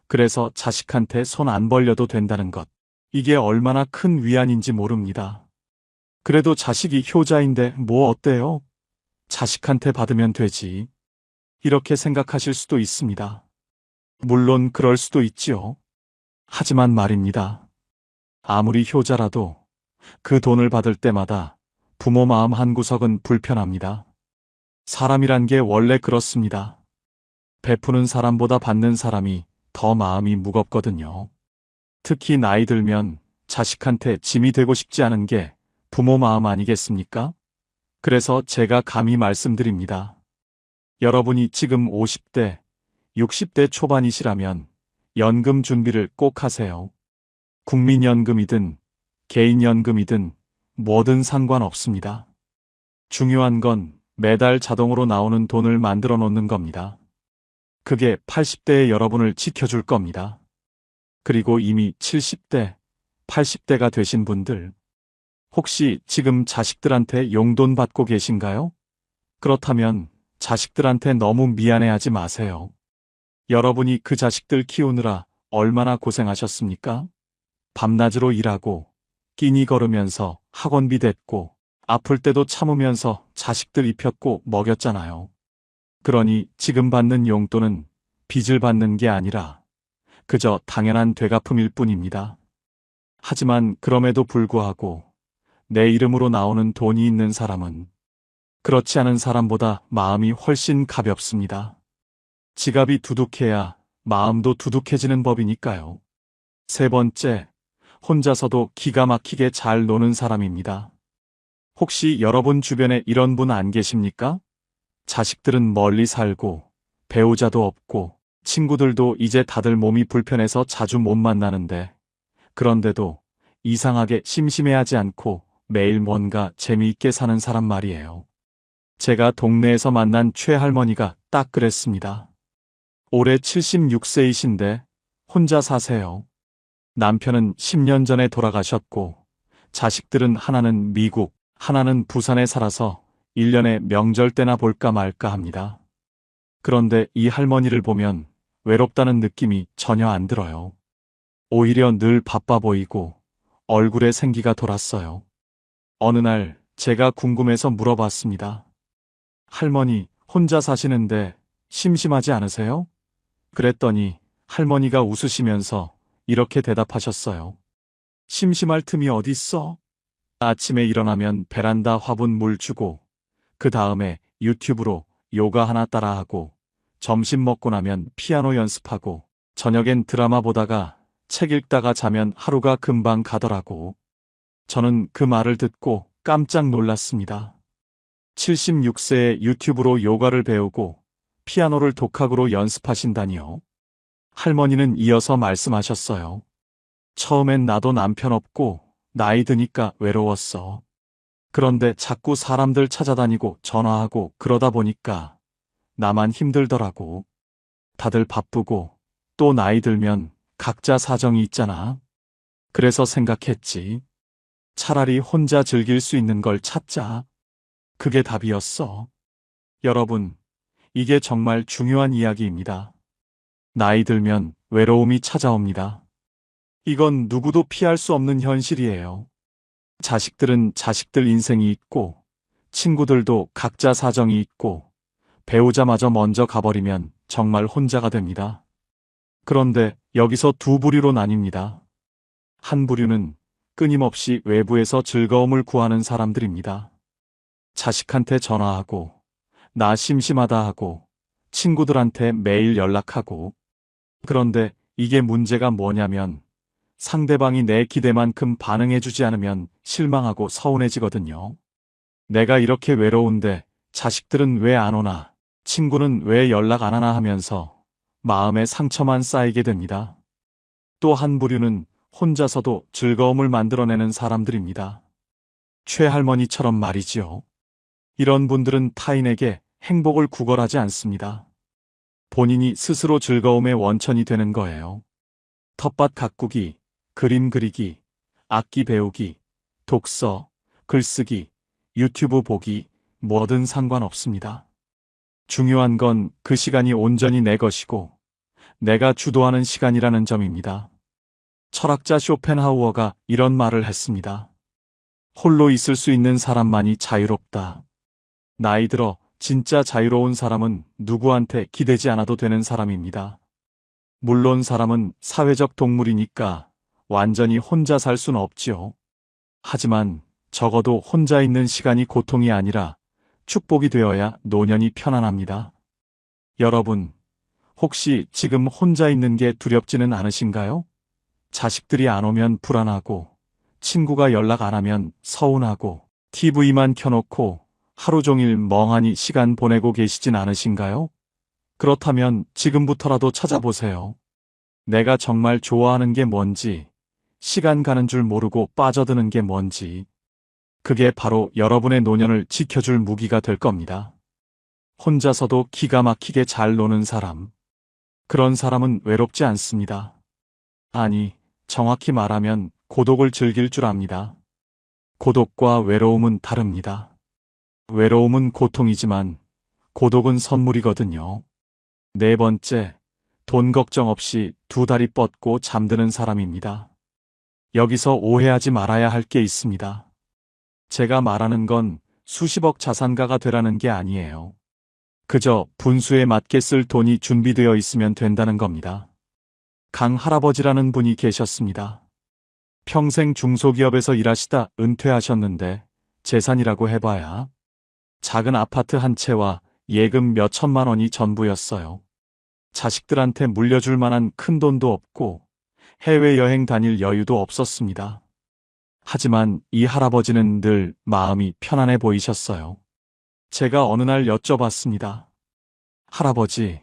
그래서 자식한테 손 안 벌려도 된다는 것, 이게 얼마나 큰 위안인지 모릅니다. 그래도 자식이 효자인데 뭐 어때요? 자식한테 받으면 되지. 이렇게 생각하실 수도 있습니다. 물론 그럴 수도 있지요. 하지만 말입니다. 아무리 효자라도 그 돈을 받을 때마다 부모 마음 한구석은 불편합니다. 사람이란 게 원래 그렇습니다. 베푸는 사람보다 받는 사람이 더 마음이 무겁거든요. 특히 나이 들면 자식한테 짐이 되고 싶지 않은 게 부모 마음 아니겠습니까? 그래서 제가 감히 말씀드립니다. 여러분이 지금 50대, 60대 초반이시라면 연금 준비를 꼭 하세요. 국민연금이든 개인연금이든 뭐든 상관없습니다. 중요한 건 매달 자동으로 나오는 돈을 만들어 놓는 겁니다. 그게 80대의 여러분을 지켜줄 겁니다. 그리고 이미 70대, 80대가 되신 분들, 혹시 지금 자식들한테 용돈 받고 계신가요? 그렇다면 자식들한테 너무 미안해하지 마세요. 여러분이 그 자식들 키우느라 얼마나 고생하셨습니까? 밤낮으로 일하고 끼니 걸으면서 학원비 댔고 아플 때도 참으면서 자식들 입혔고 먹였잖아요. 그러니 지금 받는 용돈은 빚을 받는 게 아니라 그저 당연한 되갚음일 뿐입니다. 하지만 그럼에도 불구하고 내 이름으로 나오는 돈이 있는 사람은 그렇지 않은 사람보다 마음이 훨씬 가볍습니다. 지갑이 두둑해야 마음도 두둑해지는 법이니까요. 세 번째, 혼자서도 기가 막히게 잘 노는 사람입니다. 혹시 여러분 주변에 이런 분 안 계십니까? 자식들은 멀리 살고 배우자도 없고 친구들도 이제 다들 몸이 불편해서 자주 못 만나는데 그런데도 이상하게 심심해하지 않고 매일 뭔가 재미있게 사는 사람 말이에요. 제가 동네에서 만난 최할머니가 딱 그랬습니다. 올해 76세이신데 혼자 사세요. 남편은 10년 전에 돌아가셨고 자식들은 하나는 미국, 하나는 부산에 살아서 1년에 명절 때나 볼까 말까 합니다. 그런데 이 할머니를 보면 외롭다는 느낌이 전혀 안 들어요. 오히려 늘 바빠 보이고 얼굴에 생기가 돌았어요. 어느 날 제가 궁금해서 물어봤습니다. 할머니, 혼자 사시는데 심심하지 않으세요? 그랬더니 할머니가 웃으시면서 이렇게 대답하셨어요. 심심할 틈이 어딨어? 아침에 일어나면 베란다 화분 물 주고, 그 다음에 유튜브로 요가 하나 따라하고, 점심 먹고 나면 피아노 연습하고, 저녁엔 드라마 보다가 책 읽다가 자면 하루가 금방 가더라고. 저는 그 말을 듣고 깜짝 놀랐습니다. 76세에 유튜브로 요가를 배우고 피아노를 독학으로 연습하신다니요. 할머니는 이어서 말씀하셨어요. 처음엔 나도 남편 없고 나이 드니까 외로웠어. 그런데 자꾸 사람들 찾아다니고 전화하고 그러다 보니까 나만 힘들더라고. 다들 바쁘고 또 나이 들면 각자 사정이 있잖아. 그래서 생각했지. 차라리 혼자 즐길 수 있는 걸 찾자. 그게 답이었어. 여러분, 이게 정말 중요한 이야기입니다. 나이 들면 외로움이 찾아옵니다. 이건 누구도 피할 수 없는 현실이에요. 자식들은 자식들 인생이 있고, 친구들도 각자 사정이 있고, 배우자마저 먼저 가버리면 정말 혼자가 됩니다. 그런데 여기서 두 부류로 나뉩니다. 한 부류는 끊임없이 외부에서 즐거움을 구하는 사람들입니다. 자식한테 전화하고, 나 심심하다 하고, 친구들한테 매일 연락하고. 그런데 이게 문제가 뭐냐면, 상대방이 내 기대만큼 반응해주지 않으면 실망하고 서운해지거든요. 내가 이렇게 외로운데 자식들은 왜 안 오나, 친구는 왜 연락 안 하나 하면서 마음에 상처만 쌓이게 됩니다. 또 한 부류는 혼자서도 즐거움을 만들어내는 사람들입니다. 최할머니처럼 말이지요. 이런 분들은 타인에게 행복을 구걸하지 않습니다. 본인이 스스로 즐거움의 원천이 되는 거예요. 텃밭 가꾸기, 그림 그리기, 악기 배우기, 독서, 글쓰기, 유튜브 보기, 뭐든 상관없습니다. 중요한 건 그 시간이 온전히 내 것이고 내가 주도하는 시간이라는 점입니다. 철학자 쇼펜하우어가 이런 말을 했습니다. 홀로 있을 수 있는 사람만이 자유롭다. 나이 들어 진짜 자유로운 사람은 누구한테 기대지 않아도 되는 사람입니다. 물론 사람은 사회적 동물이니까 완전히 혼자 살 수는 없지요. 하지만 적어도 혼자 있는 시간이 고통이 아니라 축복이 되어야 노년이 편안합니다. 여러분, 혹시 지금 혼자 있는 게 두렵지는 않으신가요? 자식들이 안 오면 불안하고, 친구가 연락 안 하면 서운하고, TV만 켜놓고 하루 종일 멍하니 시간 보내고 계시진 않으신가요? 그렇다면 지금부터라도 찾아보세요. 내가 정말 좋아하는 게 뭔지, 시간 가는 줄 모르고 빠져드는 게 뭔지, 그게 바로 여러분의 노년을 지켜줄 무기가 될 겁니다. 혼자서도 기가 막히게 잘 노는 사람. 그런 사람은 외롭지 않습니다. 아니, 정확히 말하면 고독을 즐길 줄 압니다. 고독과 외로움은 다릅니다. 외로움은 고통이지만 고독은 선물이거든요. 네 번째, 돈 걱정 없이 두 다리 뻗고 잠드는 사람입니다. 여기서 오해하지 말아야 할 게 있습니다. 제가 말하는 건 수십억 자산가가 되라는 게 아니에요. 그저 분수에 맞게 쓸 돈이 준비되어 있으면 된다는 겁니다. 강 할아버지라는 분이 계셨습니다. 평생 중소기업에서 일하시다 은퇴하셨는데 재산이라고 해봐야 작은 아파트 한 채와 예금 몇 천만 원이 전부였어요. 자식들한테 물려줄 만한 큰 돈도 없고 해외여행 다닐 여유도 없었습니다. 하지만 이 할아버지는 늘 마음이 편안해 보이셨어요. 제가 어느 날 여쭤봤습니다. 할아버지,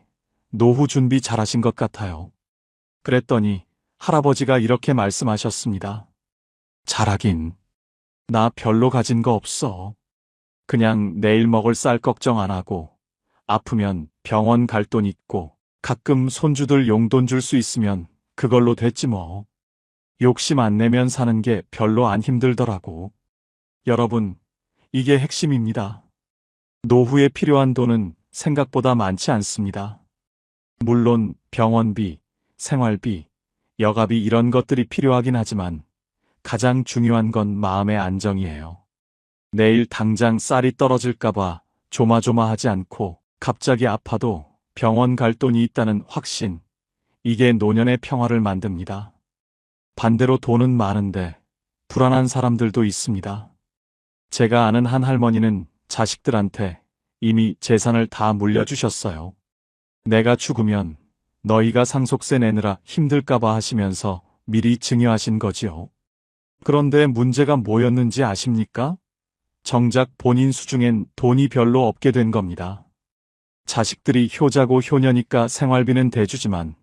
노후 준비 잘하신 것 같아요. 그랬더니 할아버지가 이렇게 말씀하셨습니다. 잘하긴. 나 별로 가진 거 없어. 그냥 내일 먹을 쌀 걱정 안 하고 아프면 병원 갈 돈 있고 가끔 손주들 용돈 줄 수 있으면 그걸로 됐지 뭐. 욕심 안 내면 사는 게 별로 안 힘들더라고. 여러분, 이게 핵심입니다. 노후에 필요한 돈은 생각보다 많지 않습니다. 물론 병원비, 생활비, 여가비 이런 것들이 필요하긴 하지만 가장 중요한 건 마음의 안정이에요. 내일 당장 쌀이 떨어질까봐 조마조마하지 않고 갑자기 아파도 병원 갈 돈이 있다는 확신, 이게 노년의 평화를 만듭니다. 반대로 돈은 많은데 불안한 사람들도 있습니다. 제가 아는 한 할머니는 자식들한테 이미 재산을 다 물려주셨어요. 내가 죽으면 너희가 상속세 내느라 힘들까봐 하시면서 미리 증여하신 거지요. 그런데 문제가 뭐였는지 아십니까? 정작 본인 수중엔 돈이 별로 없게 된 겁니다. 자식들이 효자고 효녀니까 생활비는 대주지만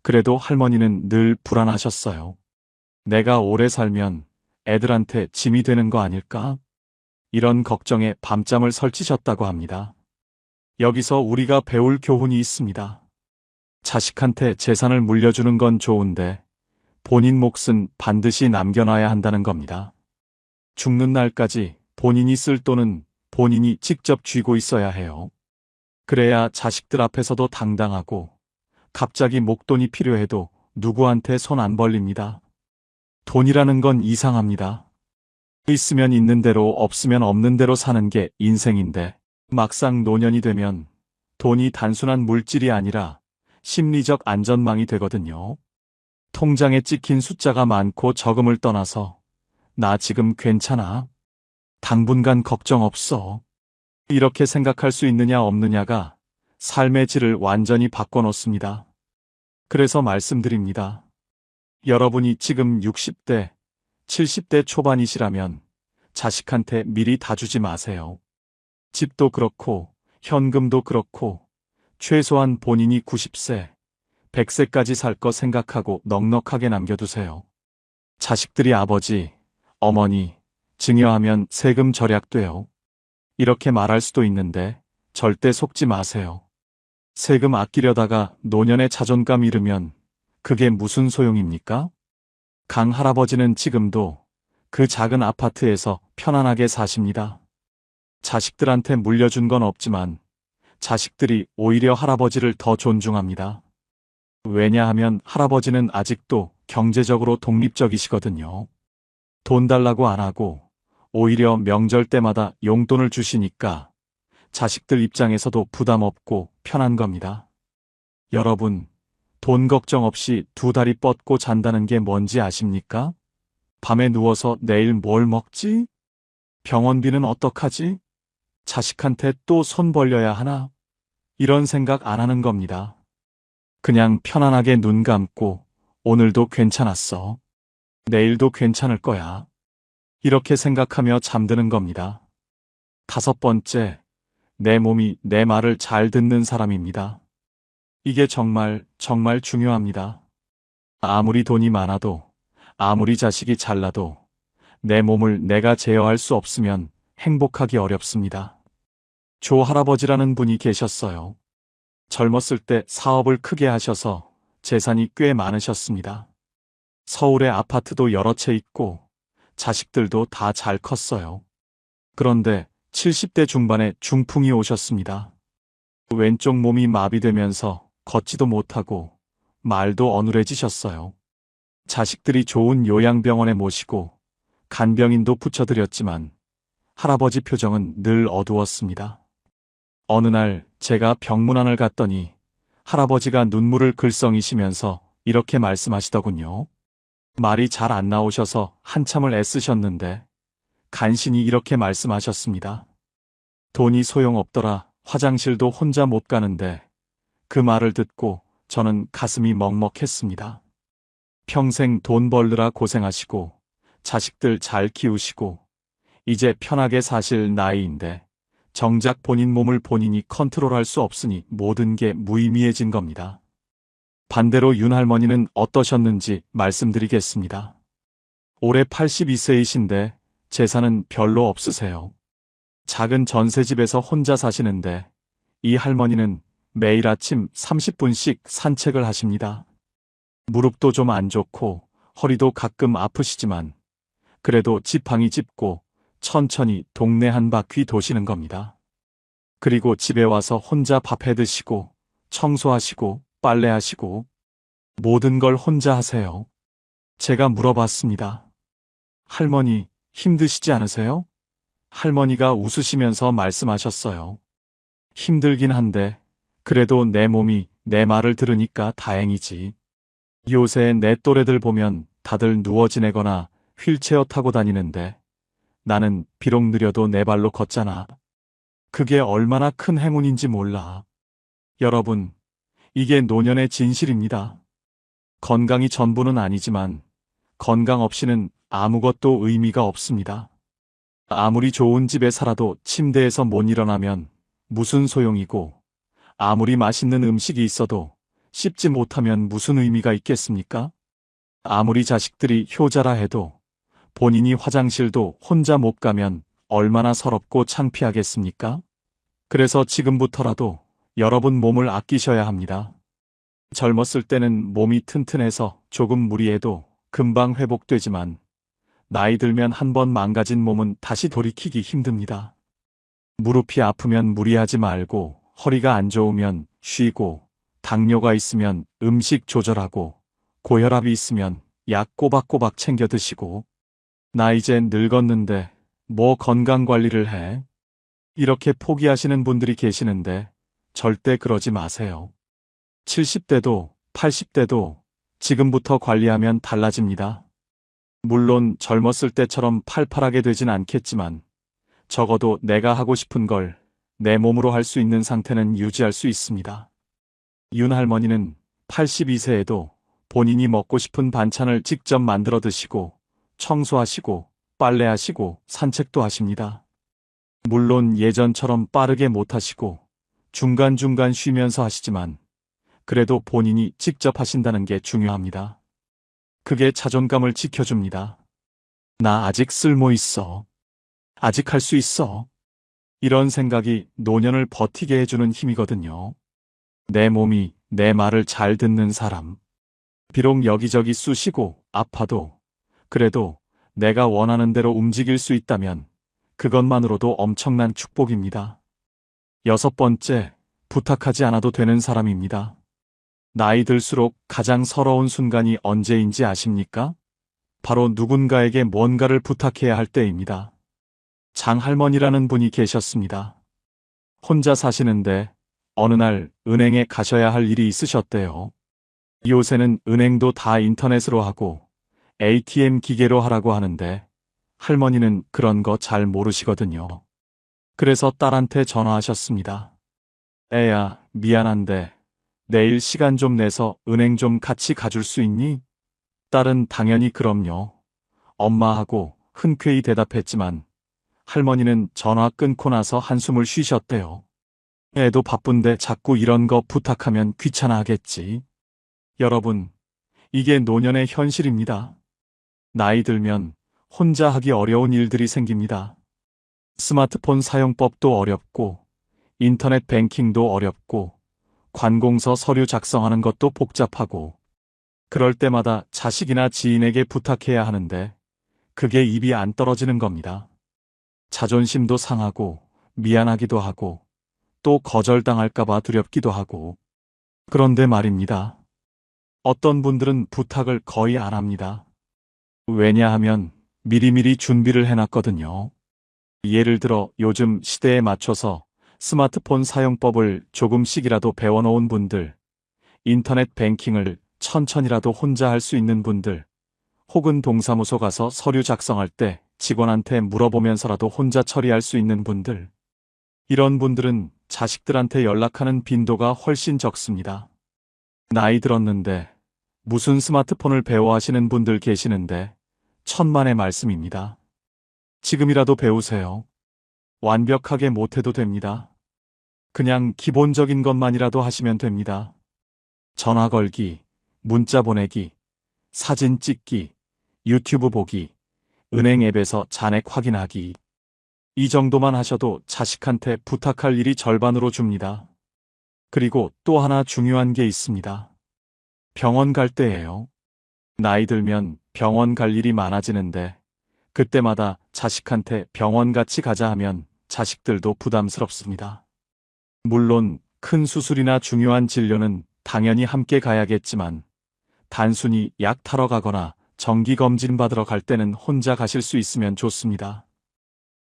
그래도 할머니는 늘 불안하셨어요. 내가 오래 살면 애들한테 짐이 되는 거 아닐까? 이런 걱정에 밤잠을 설치셨다고 합니다. 여기서 우리가 배울 교훈이 있습니다. 자식한테 재산을 물려주는 건 좋은데 본인 몫은 반드시 남겨놔야 한다는 겁니다. 죽는 날까지 본인이 쓸 돈은 본인이 직접 쥐고 있어야 해요. 그래야 자식들 앞에서도 당당하고 갑자기 목돈이 필요해도 누구한테 손 안 벌립니다. 돈이라는 건 이상합니다. 있으면 있는 대로 없으면 없는 대로 사는 게 인생인데 막상 노년이 되면 돈이 단순한 물질이 아니라 심리적 안전망이 되거든요. 통장에 찍힌 숫자가 많고 적음을 떠나서 나 지금 괜찮아. 당분간 걱정 없어. 이렇게 생각할 수 있느냐 없느냐가 삶의 질을 완전히 바꿔놓습니다. 그래서 말씀드립니다. 여러분이 지금 60대, 70대 초반이시라면 자식한테 미리 다 주지 마세요. 집도 그렇고 현금도 그렇고 최소한 본인이 90세, 100세까지 살 거 생각하고 넉넉하게 남겨두세요. 자식들이 아버지, 어머니, 증여하면 세금 절약돼요. 이렇게 말할 수도 있는데 절대 속지 마세요. 세금 아끼려다가 노년에 자존감 잃으면 그게 무슨 소용입니까? 강 할아버지는 지금도 그 작은 아파트에서 편안하게 사십니다. 자식들한테 물려준 건 없지만 자식들이 오히려 할아버지를 더 존중합니다. 왜냐하면 할아버지는 아직도 경제적으로 독립적이시거든요. 돈 달라고 안 하고 오히려 명절 때마다 용돈을 주시니까 자식들 입장에서도 부담 없고 편한 겁니다. 여러분, 돈 걱정 없이 두 다리 뻗고 잔다는 게 뭔지 아십니까? 밤에 누워서 내일 뭘 먹지? 병원비는 어떡하지? 자식한테 또 손 벌려야 하나? 이런 생각 안 하는 겁니다. 그냥 편안하게 눈 감고 오늘도 괜찮았어. 내일도 괜찮을 거야. 이렇게 생각하며 잠드는 겁니다. 5번째, 내 몸이 내 말을 잘 듣는 사람입니다. 이게 정말 중요합니다. 아무리 돈이 많아도, 아무리 자식이 잘나도 내 몸을 내가 제어할 수 없으면 행복하기 어렵습니다. 조 할아버지라는 분이 계셨어요. 젊었을 때 사업을 크게 하셔서 재산이 꽤 많으셨습니다. 서울에 아파트도 여러 채 있고 자식들도 다 잘 컸어요. 그런데 70대 중반에 중풍이 오셨습니다. 왼쪽 몸이 마비되면서 걷지도 못하고 말도 어눌해지셨어요. 자식들이 좋은 요양병원에 모시고 간병인도 붙여드렸지만 할아버지 표정은 늘 어두웠습니다. 어느 날 제가 병문안을 갔더니 할아버지가 눈물을 글썽이시면서 이렇게 말씀하시더군요. 말이 잘 안 나오셔서 한참을 애쓰셨는데 간신히 이렇게 말씀하셨습니다. 돈이 소용없더라. 화장실도 혼자 못 가는데 그 말을 듣고 저는 가슴이 먹먹했습니다. 평생 돈 벌느라 고생하시고 자식들 잘 키우시고 이제 편하게 사실 나이인데 정작 본인 몸을 본인이 컨트롤할 수 없으니 모든 게 무의미해진 겁니다. 반대로 윤 할머니는 어떠셨는지 말씀드리겠습니다. 올해 82세이신데 재산은 별로 없으세요. 작은 전셋집에서 혼자 사시는데 이 할머니는 매일 아침 30분씩 산책을 하십니다. 무릎도 좀 안 좋고 허리도 가끔 아프시지만 그래도 지팡이 짚고 천천히 동네 한 바퀴 도시는 겁니다. 그리고 집에 와서 혼자 밥 해 드시고, 청소하시고, 빨래하시고, 모든 걸 혼자 하세요. 제가 물어봤습니다. 할머니, 힘드시지 않으세요? 할머니가 웃으시면서 말씀하셨어요. 힘들긴 한데, 그래도 내 몸이 내 말을 들으니까 다행이지. 요새 내 또래들 보면 다들 누워 지내거나 휠체어 타고 다니는데, 나는 비록 느려도 내 발로 걷잖아. 그게 얼마나 큰 행운인지 몰라. 여러분, 이게 노년의 진실입니다. 건강이 전부는 아니지만 건강 없이는 아무것도 의미가 없습니다. 아무리 좋은 집에 살아도 침대에서 못 일어나면 무슨 소용이고, 아무리 맛있는 음식이 있어도 씹지 못하면 무슨 의미가 있겠습니까? 아무리 자식들이 효자라 해도 본인이 화장실도 혼자 못 가면 얼마나 서럽고 창피하겠습니까? 그래서 지금부터라도 여러분 몸을 아끼셔야 합니다. 젊었을 때는 몸이 튼튼해서 조금 무리해도 금방 회복되지만 나이 들면 한번 망가진 몸은 다시 돌이키기 힘듭니다. 무릎이 아프면 무리하지 말고, 허리가 안 좋으면 쉬고, 당뇨가 있으면 음식 조절하고, 고혈압이 있으면 약 꼬박꼬박 챙겨 드시고, 나 이제 늙었는데 뭐 건강 관리를 해? 이렇게 포기하시는 분들이 계시는데 절대 그러지 마세요. 70대도 80대도 지금부터 관리하면 달라집니다. 물론 젊었을 때처럼 팔팔하게 되진 않겠지만 적어도 내가 하고 싶은 걸 내 몸으로 할 수 있는 상태는 유지할 수 있습니다. 윤 할머니는 82세에도 본인이 먹고 싶은 반찬을 직접 만들어 드시고 청소하시고 빨래하시고 산책도 하십니다. 물론 예전처럼 빠르게 못 하시고 중간중간 쉬면서 하시지만 그래도 본인이 직접 하신다는 게 중요합니다. 그게 자존감을 지켜줍니다. 나 아직 쓸모 있어. 아직 할 수 있어. 이런 생각이 노년을 버티게 해주는 힘이거든요. 내 몸이 내 말을 잘 듣는 사람. 비록 여기저기 쑤시고 아파도 그래도 내가 원하는 대로 움직일 수 있다면 그것만으로도 엄청난 축복입니다. 6번째, 부탁하지 않아도 되는 사람입니다. 나이 들수록 가장 서러운 순간이 언제인지 아십니까? 바로 누군가에게 뭔가를 부탁해야 할 때입니다. 장할머니라는 분이 계셨습니다. 혼자 사시는데 어느 날 은행에 가셔야 할 일이 있으셨대요. 요새는 은행도 다 인터넷으로 하고 ATM 기계로 하라고 하는데 할머니는 그런 거 잘 모르시거든요. 그래서 딸한테 전화하셨습니다. 애야, 미안한데 내일 시간 좀 내서 은행 좀 같이 가줄 수 있니? 딸은 당연히 그럼요. 엄마하고 흔쾌히 대답했지만 할머니는 전화 끊고 나서 한숨을 쉬셨대요. 애도 바쁜데 자꾸 이런 거 부탁하면 귀찮아 하겠지. 여러분, 이게 노년의 현실입니다. 나이 들면 혼자 하기 어려운 일들이 생깁니다. 스마트폰 사용법도 어렵고, 인터넷 뱅킹도 어렵고, 관공서 서류 작성하는 것도 복잡하고, 그럴 때마다 자식이나 지인에게 부탁해야 하는데, 그게 입이 안 떨어지는 겁니다. 자존심도 상하고, 미안하기도 하고, 또 거절당할까봐 두렵기도 하고. 그런데 말입니다. 어떤 분들은 부탁을 거의 안 합니다. 왜냐하면 미리미리 준비를 해놨거든요. 예를 들어 요즘 시대에 맞춰서 스마트폰 사용법을 조금씩이라도 배워놓은 분들, 인터넷 뱅킹을 천천히라도 혼자 할 수 있는 분들, 혹은 동사무소 가서 서류 작성할 때 직원한테 물어보면서라도 혼자 처리할 수 있는 분들, 이런 분들은 자식들한테 연락하는 빈도가 훨씬 적습니다. 나이 들었는데 무슨 스마트폰을 배워 하시는 분들 계시는데 천만의 말씀입니다. 지금이라도 배우세요. 완벽하게 못해도 됩니다. 그냥 기본적인 것만이라도 하시면 됩니다. 전화 걸기, 문자 보내기, 사진 찍기, 유튜브 보기, 은행 앱에서 잔액 확인하기. 이 정도만 하셔도 자식한테 부탁할 일이 절반으로 줍니다. 그리고 또 하나 중요한 게 있습니다. 병원 갈 때예요. 나이 들면 병원 갈 일이 많아지는데 그때마다 자식한테 병원 같이 가자 하면 자식들도 부담스럽습니다. 물론 큰 수술이나 중요한 진료는 당연히 함께 가야겠지만 단순히 약 타러 가거나 정기검진 받으러 갈 때는 혼자 가실 수 있으면 좋습니다.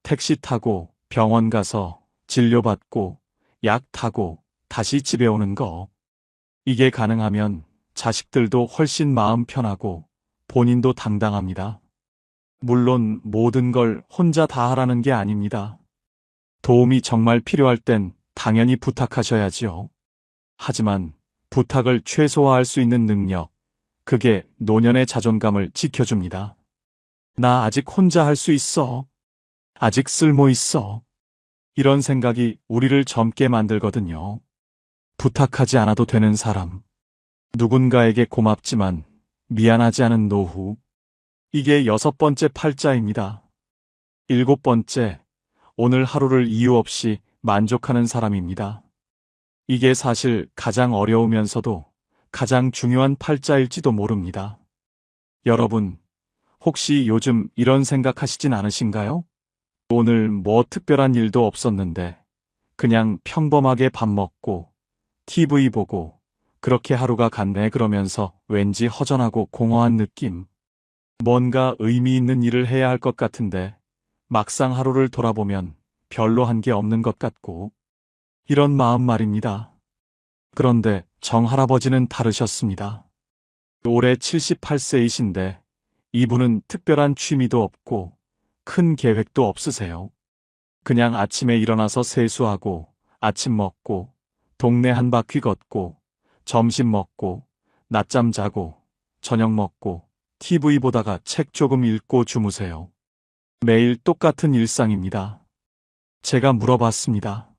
택시 타고 병원 가서 진료받고 약 타고 다시 집에 오는 거. 이게 가능하면 자식들도 훨씬 마음 편하고 본인도 당당합니다. 물론 모든 걸 혼자 다 하라는 게 아닙니다. 도움이 정말 필요할 땐 당연히 부탁하셔야지요. 하지만 부탁을 최소화할 수 있는 능력, 그게 노년의 자존감을 지켜줍니다. 나 아직 혼자 할 수 있어. 아직 쓸모 있어. 이런 생각이 우리를 젊게 만들거든요. 부탁하지 않아도 되는 사람. 누군가에게 고맙지만 미안하지 않은 노후. 이게 6번째 팔자입니다. 7번째, 오늘 하루를 이유 없이 만족하는 사람입니다. 이게 사실 가장 어려우면서도 가장 중요한 팔자일지도 모릅니다. 여러분, 혹시 요즘 이런 생각하시진 않으신가요? 오늘 뭐 특별한 일도 없었는데 그냥 평범하게 밥 먹고 TV 보고 그렇게 하루가 갔네 그러면서 왠지 허전하고 공허한 느낌. 뭔가 의미 있는 일을 해야 할 것 같은데 막상 하루를 돌아보면 별로 한 게 없는 것 같고 이런 마음 말입니다. 그런데 정할아버지는 다르셨습니다. 올해 78세이신데 이분은 특별한 취미도 없고 큰 계획도 없으세요. 그냥 아침에 일어나서 세수하고 아침 먹고 동네 한 바퀴 걷고 점심 먹고 낮잠 자고 저녁 먹고 TV 보다가 책 조금 읽고 주무세요. 매일 똑같은 일상입니다. 제가 물어봤습니다.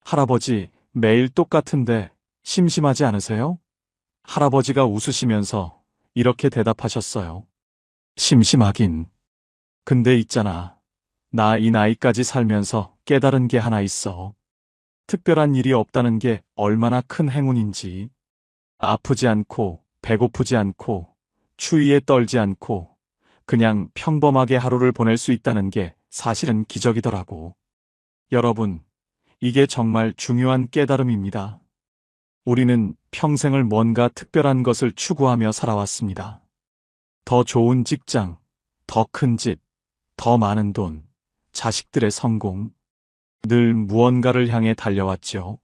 할아버지, 매일 똑같은데 심심하지 않으세요? 할아버지가 웃으시면서 이렇게 대답하셨어요. 심심하긴. 근데 있잖아. 나 이 나이까지 살면서 깨달은 게 하나 있어. 특별한 일이 없다는 게 얼마나 큰 행운인지. 아프지 않고, 배고프지 않고, 추위에 떨지 않고, 그냥 평범하게 하루를 보낼 수 있다는 게 사실은 기적이더라고. 여러분, 이게 정말 중요한 깨달음입니다. 우리는 평생을 뭔가 특별한 것을 추구하며 살아왔습니다. 더 좋은 직장, 더 큰 집, 더 많은 돈, 자식들의 성공. 늘 무언가를 향해 달려왔죠.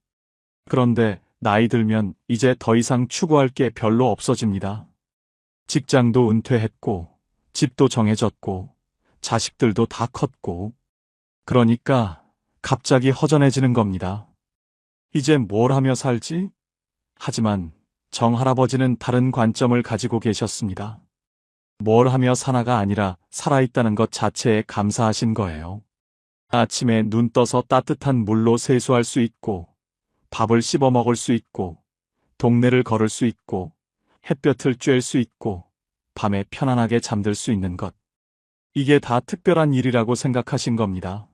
그런데 나이 들면 이제 더 이상 추구할 게 별로 없어집니다. 직장도 은퇴했고, 집도 정해졌고, 자식들도 다 컸고, 그러니까 갑자기 허전해지는 겁니다. 이제 뭘 하며 살지? 하지만 정할아버지는 다른 관점을 가지고 계셨습니다. 뭘 하며 사나가 아니라 살아있다는 것 자체에 감사하신 거예요. 아침에 눈 떠서 따뜻한 물로 세수할 수 있고, 밥을 씹어 먹을 수 있고, 동네를 걸을 수 있고, 햇볕을 쬐을 수 있고, 밤에 편안하게 잠들 수 있는 것. 이게 다 특별한 일이라고 생각하신 겁니다.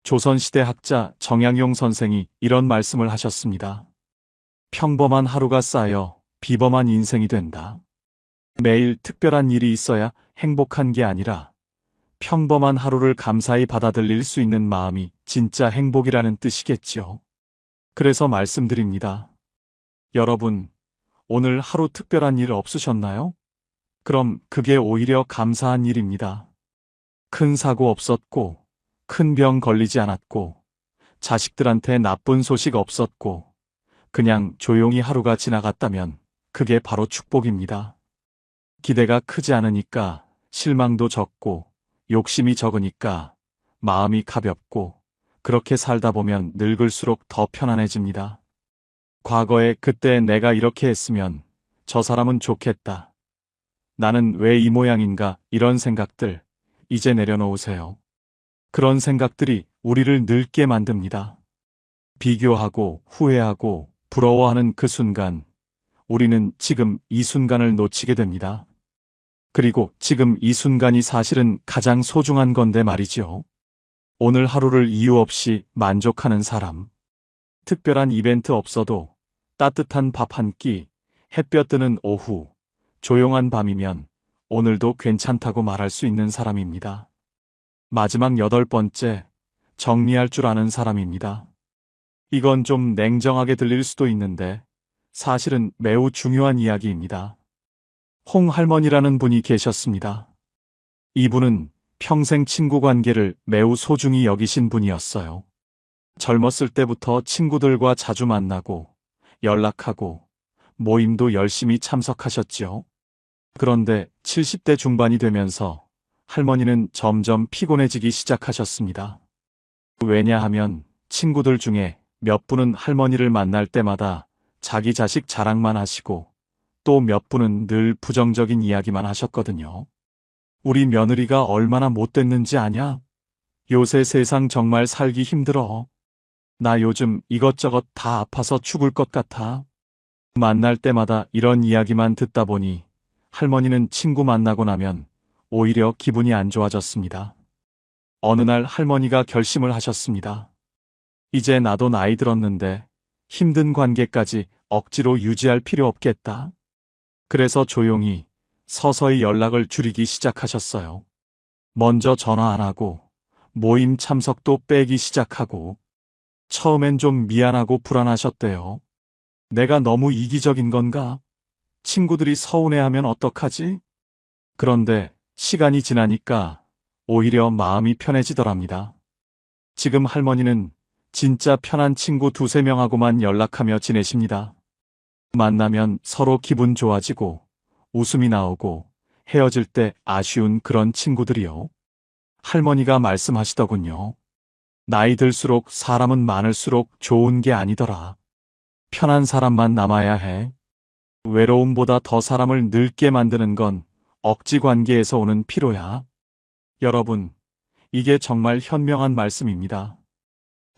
조선시대 학자 정양용 선생이 이런 말씀을 하셨습니다. 평범한 하루가 쌓여 비범한 인생이 된다. 매일 특별한 일이 있어야 행복한 게 아니라 평범한 하루를 감사히 받아들일 수 있는 마음이 진짜 행복이라는 뜻이겠죠. 그래서 말씀드립니다. 여러분, 오늘 하루 특별한 일 없으셨나요? 그럼 그게 오히려 감사한 일입니다. 큰 사고 없었고, 큰 병 걸리지 않았고, 자식들한테 나쁜 소식 없었고, 그냥 조용히 하루가 지나갔다면 그게 바로 축복입니다. 기대가 크지 않으니까 실망도 적고, 욕심이 적으니까 마음이 가볍고, 그렇게 살다 보면 늙을수록 더 편안해집니다. 과거에 그때 내가 이렇게 했으면 저 사람은 좋겠다. 나는 왜 이 모양인가 이런 생각들 이제 내려놓으세요. 그런 생각들이 우리를 늙게 만듭니다. 비교하고 후회하고 부러워하는 그 순간 우리는 지금 이 순간을 놓치게 됩니다. 그리고 지금 이 순간이 사실은 가장 소중한 건데 말이죠. 오늘 하루를 이유 없이 만족하는 사람. 특별한 이벤트 없어도 따뜻한 밥 한 끼, 햇볕 드는 오후, 조용한 밤이면 오늘도 괜찮다고 말할 수 있는 사람입니다. 마지막 8번째, 정리할 줄 아는 사람입니다. 이건 좀 냉정하게 들릴 수도 있는데 사실은 매우 중요한 이야기입니다. 홍 할머니라는 분이 계셨습니다. 이분은 평생 친구 관계를 매우 소중히 여기신 분이었어요. 젊었을 때부터 친구들과 자주 만나고 연락하고 모임도 열심히 참석하셨지요. 그런데 70대 중반이 되면서 할머니는 점점 피곤해지기 시작하셨습니다. 왜냐하면 친구들 중에 몇 분은 할머니를 만날 때마다 자기 자식 자랑만 하시고 또 몇 분은 늘 부정적인 이야기만 하셨거든요. 우리 며느리가 얼마나 못됐는지 아냐? 요새 세상 정말 살기 힘들어. 나 요즘 이것저것 다 아파서 죽을 것 같아. 만날 때마다 이런 이야기만 듣다 보니 할머니는 친구 만나고 나면 오히려 기분이 안 좋아졌습니다. 어느 날 할머니가 결심을 하셨습니다. 이제 나도 나이 들었는데 힘든 관계까지 억지로 유지할 필요 없겠다. 그래서 조용히 서서히 연락을 줄이기 시작하셨어요. 먼저 전화 안 하고 모임 참석도 빼기 시작하고 처음엔 좀 미안하고 불안하셨대요. 내가 너무 이기적인 건가? 친구들이 서운해하면 어떡하지? 그런데 시간이 지나니까 오히려 마음이 편해지더랍니다. 지금 할머니는 진짜 편한 친구 두세 명하고만 연락하며 지내십니다. 만나면 서로 기분 좋아지고 웃음이 나오고 헤어질 때 아쉬운 그런 친구들이요. 할머니가 말씀하시더군요. 나이 들수록 사람은 많을수록 좋은 게 아니더라. 편한 사람만 남아야 해. 외로움보다 더 사람을 늙게 만드는 건 억지 관계에서 오는 피로야. 여러분, 이게 정말 현명한 말씀입니다.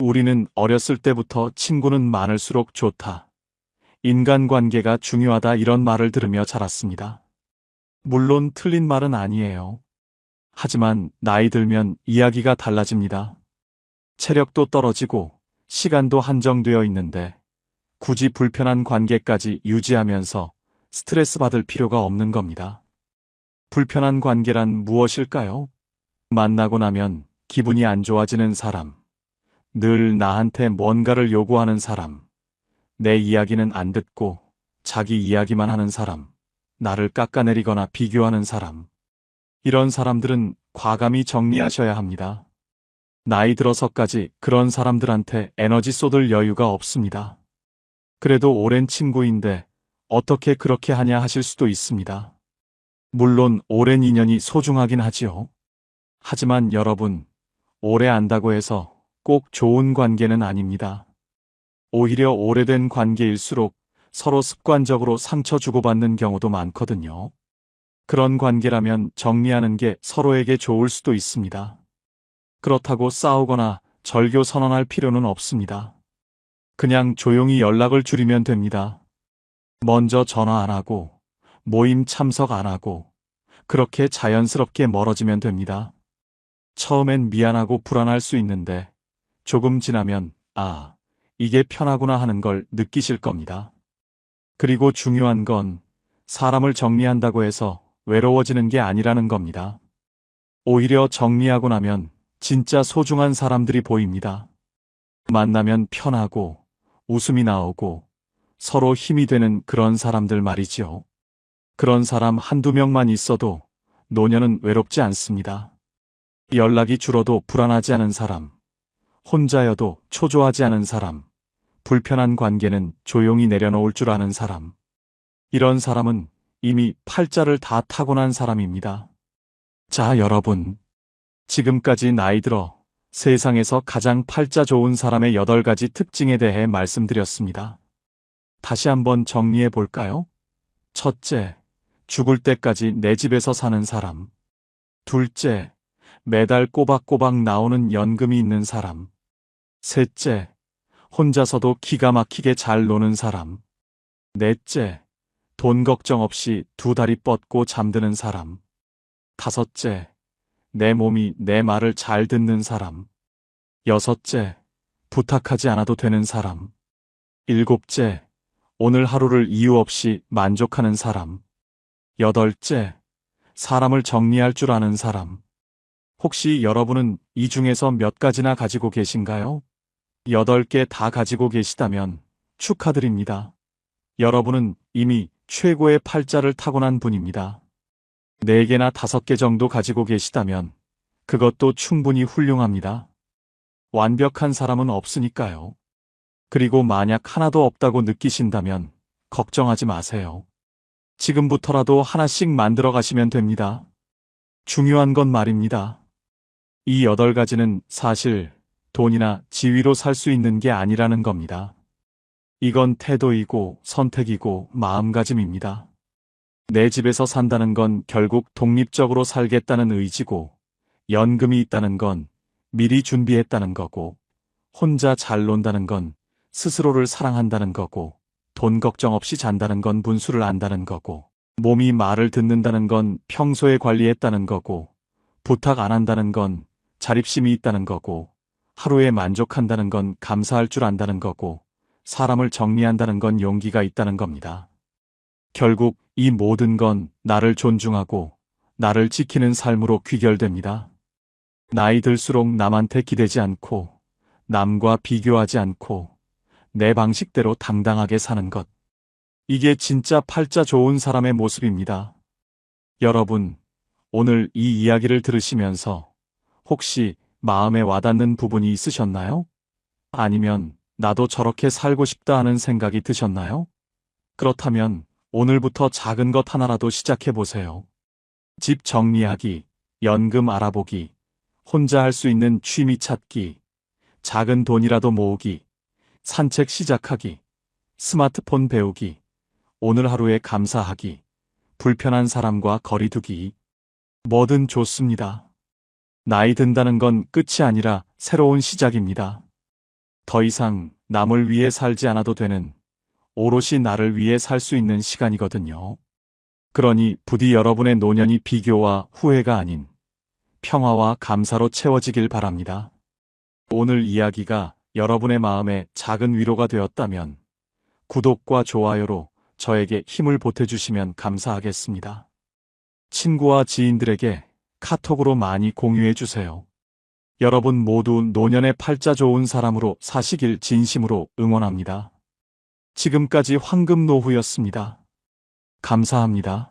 우리는 어렸을 때부터 친구는 많을수록 좋다. 인간관계가 중요하다 이런 말을 들으며 자랐습니다. 물론 틀린 말은 아니에요. 하지만 나이 들면 이야기가 달라집니다. 체력도 떨어지고 시간도 한정되어 있는데 굳이 불편한 관계까지 유지하면서 스트레스 받을 필요가 없는 겁니다. 불편한 관계란 무엇일까요? 만나고 나면 기분이 안 좋아지는 사람, 늘 나한테 뭔가를 요구하는 사람, 내 이야기는 안 듣고 자기 이야기만 하는 사람, 나를 깎아내리거나 비교하는 사람. 이런 사람들은 과감히 정리하셔야 합니다. 나이 들어서까지 그런 사람들한테 에너지 쏟을 여유가 없습니다. 그래도 오랜 친구인데 어떻게 그렇게 하냐 하실 수도 있습니다. 물론 오랜 인연이 소중하긴 하지요. 하지만 여러분, 오래 안다고 해서 꼭 좋은 관계는 아닙니다. 오히려 오래된 관계일수록 서로 습관적으로 상처 주고받는 경우도 많거든요. 그런 관계라면 정리하는 게 서로에게 좋을 수도 있습니다. 그렇다고 싸우거나 절교 선언할 필요는 없습니다. 그냥 조용히 연락을 줄이면 됩니다. 먼저 전화 안 하고, 모임 참석 안 하고, 그렇게 자연스럽게 멀어지면 됩니다. 처음엔 미안하고 불안할 수 있는데, 조금 지나면, 아, 이게 편하구나 하는 걸 느끼실 겁니다. 그리고 중요한 건 사람을 정리한다고 해서 외로워지는 게 아니라는 겁니다. 오히려 정리하고 나면 진짜 소중한 사람들이 보입니다. 만나면 편하고 웃음이 나오고 서로 힘이 되는 그런 사람들 말이지요. 그런 사람 한두 명만 있어도 노년은 외롭지 않습니다. 연락이 줄어도 불안하지 않은 사람, 혼자여도 초조하지 않은 사람, 불편한 관계는 조용히 내려놓을 줄 아는 사람. 이런 사람은 이미 팔자를 다 타고난 사람입니다. 자, 여러분. 지금까지 나이 들어 세상에서 가장 팔자 좋은 사람의 8가지 특징에 대해 말씀드렸습니다. 다시 한번 정리해 볼까요? 첫째, 죽을 때까지 내 집에서 사는 사람. 둘째, 매달 꼬박꼬박 나오는 연금이 있는 사람. 셋째, 혼자서도 기가 막히게 잘 노는 사람. 넷째, 돈 걱정 없이 두 다리 뻗고 잠드는 사람. 다섯째, 내 몸이 내 말을 잘 듣는 사람. 여섯째, 부탁하지 않아도 되는 사람. 일곱째, 오늘 하루를 이유 없이 만족하는 사람. 여덟째, 사람을 정리할 줄 아는 사람. 혹시 여러분은 이 중에서 몇 가지나 가지고 계신가요? 8개 다 가지고 계시다면 축하드립니다. 여러분은 이미 최고의 팔자를 타고난 분입니다. 4개나 5개 정도 가지고 계시다면 그것도 충분히 훌륭합니다. 완벽한 사람은 없으니까요. 그리고 만약 하나도 없다고 느끼신다면 걱정하지 마세요. 지금부터라도 하나씩 만들어 가시면 됩니다. 중요한 건 말입니다. 이 8가지는 사실 돈이나 지위로 살 수 있는 게 아니라는 겁니다. 이건 태도이고 선택이고 마음가짐입니다. 내 집에서 산다는 건 결국 독립적으로 살겠다는 의지고, 연금이 있다는 건 미리 준비했다는 거고, 혼자 잘 논다는 건 스스로를 사랑한다는 거고, 돈 걱정 없이 잔다는 건 분수를 안다는 거고, 몸이 말을 듣는다는 건 평소에 관리했다는 거고, 부탁 안 한다는 건 자립심이 있다는 거고, 하루에 만족한다는 건 감사할 줄 안다는 거고, 사람을 정리한다는 건 용기가 있다는 겁니다. 결국 이 모든 건 나를 존중하고 나를 지키는 삶으로 귀결됩니다. 나이 들수록 남한테 기대지 않고 남과 비교하지 않고 내 방식대로 당당하게 사는 것. 이게 진짜 팔자 좋은 사람의 모습입니다. 여러분, 오늘 이 이야기를 들으시면서 혹시 마음에 와닿는 부분이 있으셨나요? 아니면 나도 저렇게 살고 싶다 하는 생각이 드셨나요? 그렇다면 오늘부터 작은 것 하나라도 시작해 보세요. 집 정리하기, 연금 알아보기, 혼자 할 수 있는 취미 찾기, 작은 돈이라도 모으기, 산책 시작하기, 스마트폰 배우기, 오늘 하루에 감사하기, 불편한 사람과 거리 두기. 뭐든 좋습니다. 나이 든다는 건 끝이 아니라 새로운 시작입니다. 더 이상 남을 위해 살지 않아도 되는, 오롯이 나를 위해 살 수 있는 시간이거든요. 그러니 부디 여러분의 노년이 비교와 후회가 아닌 평화와 감사로 채워지길 바랍니다. 오늘 이야기가 여러분의 마음에 작은 위로가 되었다면 구독과 좋아요로 저에게 힘을 보태주시면 감사하겠습니다. 친구와 지인들에게 카톡으로 많이 공유해주세요. 여러분 모두 노년의 팔자 좋은 사람으로 사시길 진심으로 응원합니다. 지금까지 황금노후였습니다. 감사합니다.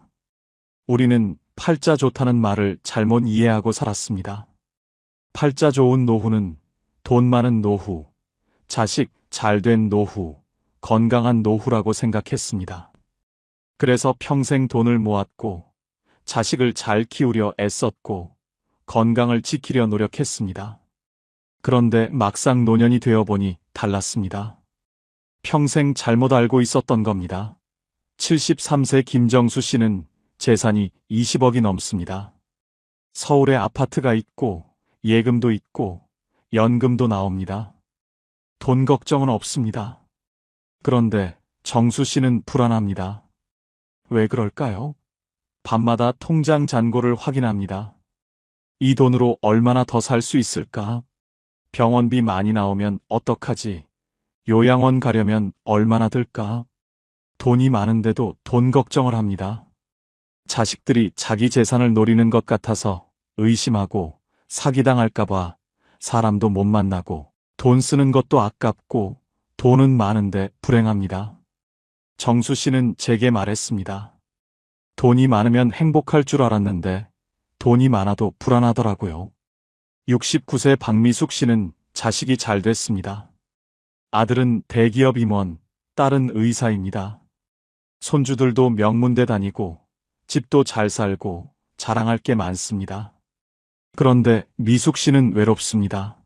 우리는 팔자 좋다는 말을 잘못 이해하고 살았습니다. 팔자 좋은 노후는 돈 많은 노후, 자식 잘된 노후, 건강한 노후라고 생각했습니다. 그래서 평생 돈을 모았고, 자식을 잘 키우려 애썼고, 건강을 지키려 노력했습니다. 그런데 막상 노년이 되어보니 달랐습니다. 평생 잘못 알고 있었던 겁니다. 73세 김정수 씨는 재산이 20억이 넘습니다. 서울에 아파트가 있고, 예금도 있고, 연금도 나옵니다. 돈 걱정은 없습니다. 그런데 정수 씨는 불안합니다. 왜 그럴까요? 밤마다 통장 잔고를 확인합니다. 이 돈으로 얼마나 더 살 수 있을까? 병원비 많이 나오면 어떡하지? 요양원 가려면 얼마나 들까? 돈이 많은데도 돈 걱정을 합니다. 자식들이 자기 재산을 노리는 것 같아서 의심하고 사기당할까봐 사람도 못 만나고 돈 쓰는 것도 아깝고 돈은 많은데 불행합니다. 정수 씨는 제게 말했습니다. 돈이 많으면 행복할 줄 알았는데 돈이 많아도 불안하더라고요. 69세 박미숙 씨는 자식이 잘 됐습니다. 아들은 대기업 임원, 딸은 의사입니다. 손주들도 명문대 다니고 집도 잘 살고 자랑할 게 많습니다. 그런데 미숙 씨는 외롭습니다.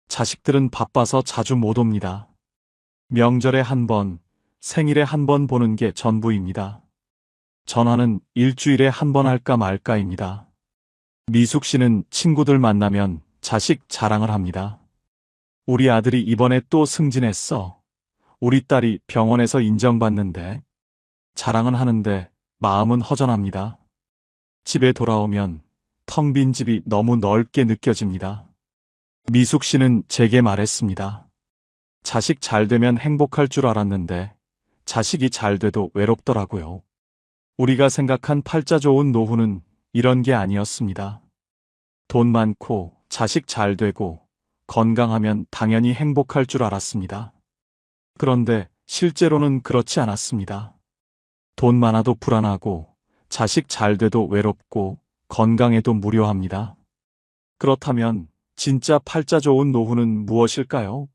자식들은 바빠서 자주 못 옵니다. 명절에 한 번, 생일에 한 번 보는 게 전부입니다. 전화는 일주일에 한 번 할까 말까입니다. 미숙 씨는 친구들 만나면 자식 자랑을 합니다. 우리 아들이 이번에 또 승진했어. 우리 딸이 병원에서 인정받는데. 자랑은 하는데 마음은 허전합니다. 집에 돌아오면 텅 빈 집이 너무 넓게 느껴집니다. 미숙 씨는 제게 말했습니다. 자식 잘 되면 행복할 줄 알았는데 자식이 잘 돼도 외롭더라고요. 우리가 생각한 팔자 좋은 노후는 이런 게 아니었습니다. 돈 많고 자식 잘 되고 건강하면 당연히 행복할 줄 알았습니다. 그런데 실제로는 그렇지 않았습니다. 돈 많아도 불안하고, 자식 잘 돼도 외롭고, 건강해도 무료합니다. 그렇다면 진짜 팔자 좋은 노후는 무엇일까요?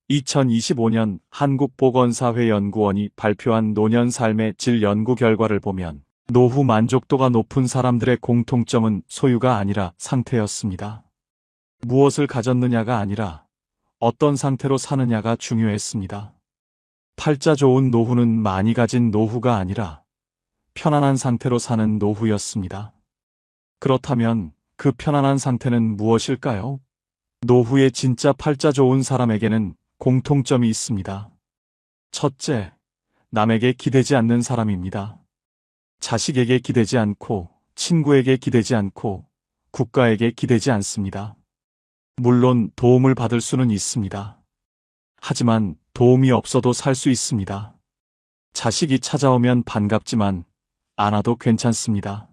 2025년 한국보건사회연구원이 발표한 노년 삶의 질 연구 결과를 보면 노후 만족도가 높은 사람들의 공통점은 소유가 아니라 상태였습니다. 무엇을 가졌느냐가 아니라 어떤 상태로 사느냐가 중요했습니다. 팔자 좋은 노후는 많이 가진 노후가 아니라 편안한 상태로 사는 노후였습니다. 그렇다면 그 편안한 상태는 무엇일까요? 노후에 진짜 팔자 좋은 사람에게는 공통점이 있습니다. 첫째, 남에게 기대지 않는 사람입니다. 자식에게 기대지 않고, 친구에게 기대지 않고, 국가에게 기대지 않습니다. 물론 도움을 받을 수는 있습니다. 하지만 도움이 없어도 살 수 있습니다. 자식이 찾아오면 반갑지만 안 와도 괜찮습니다.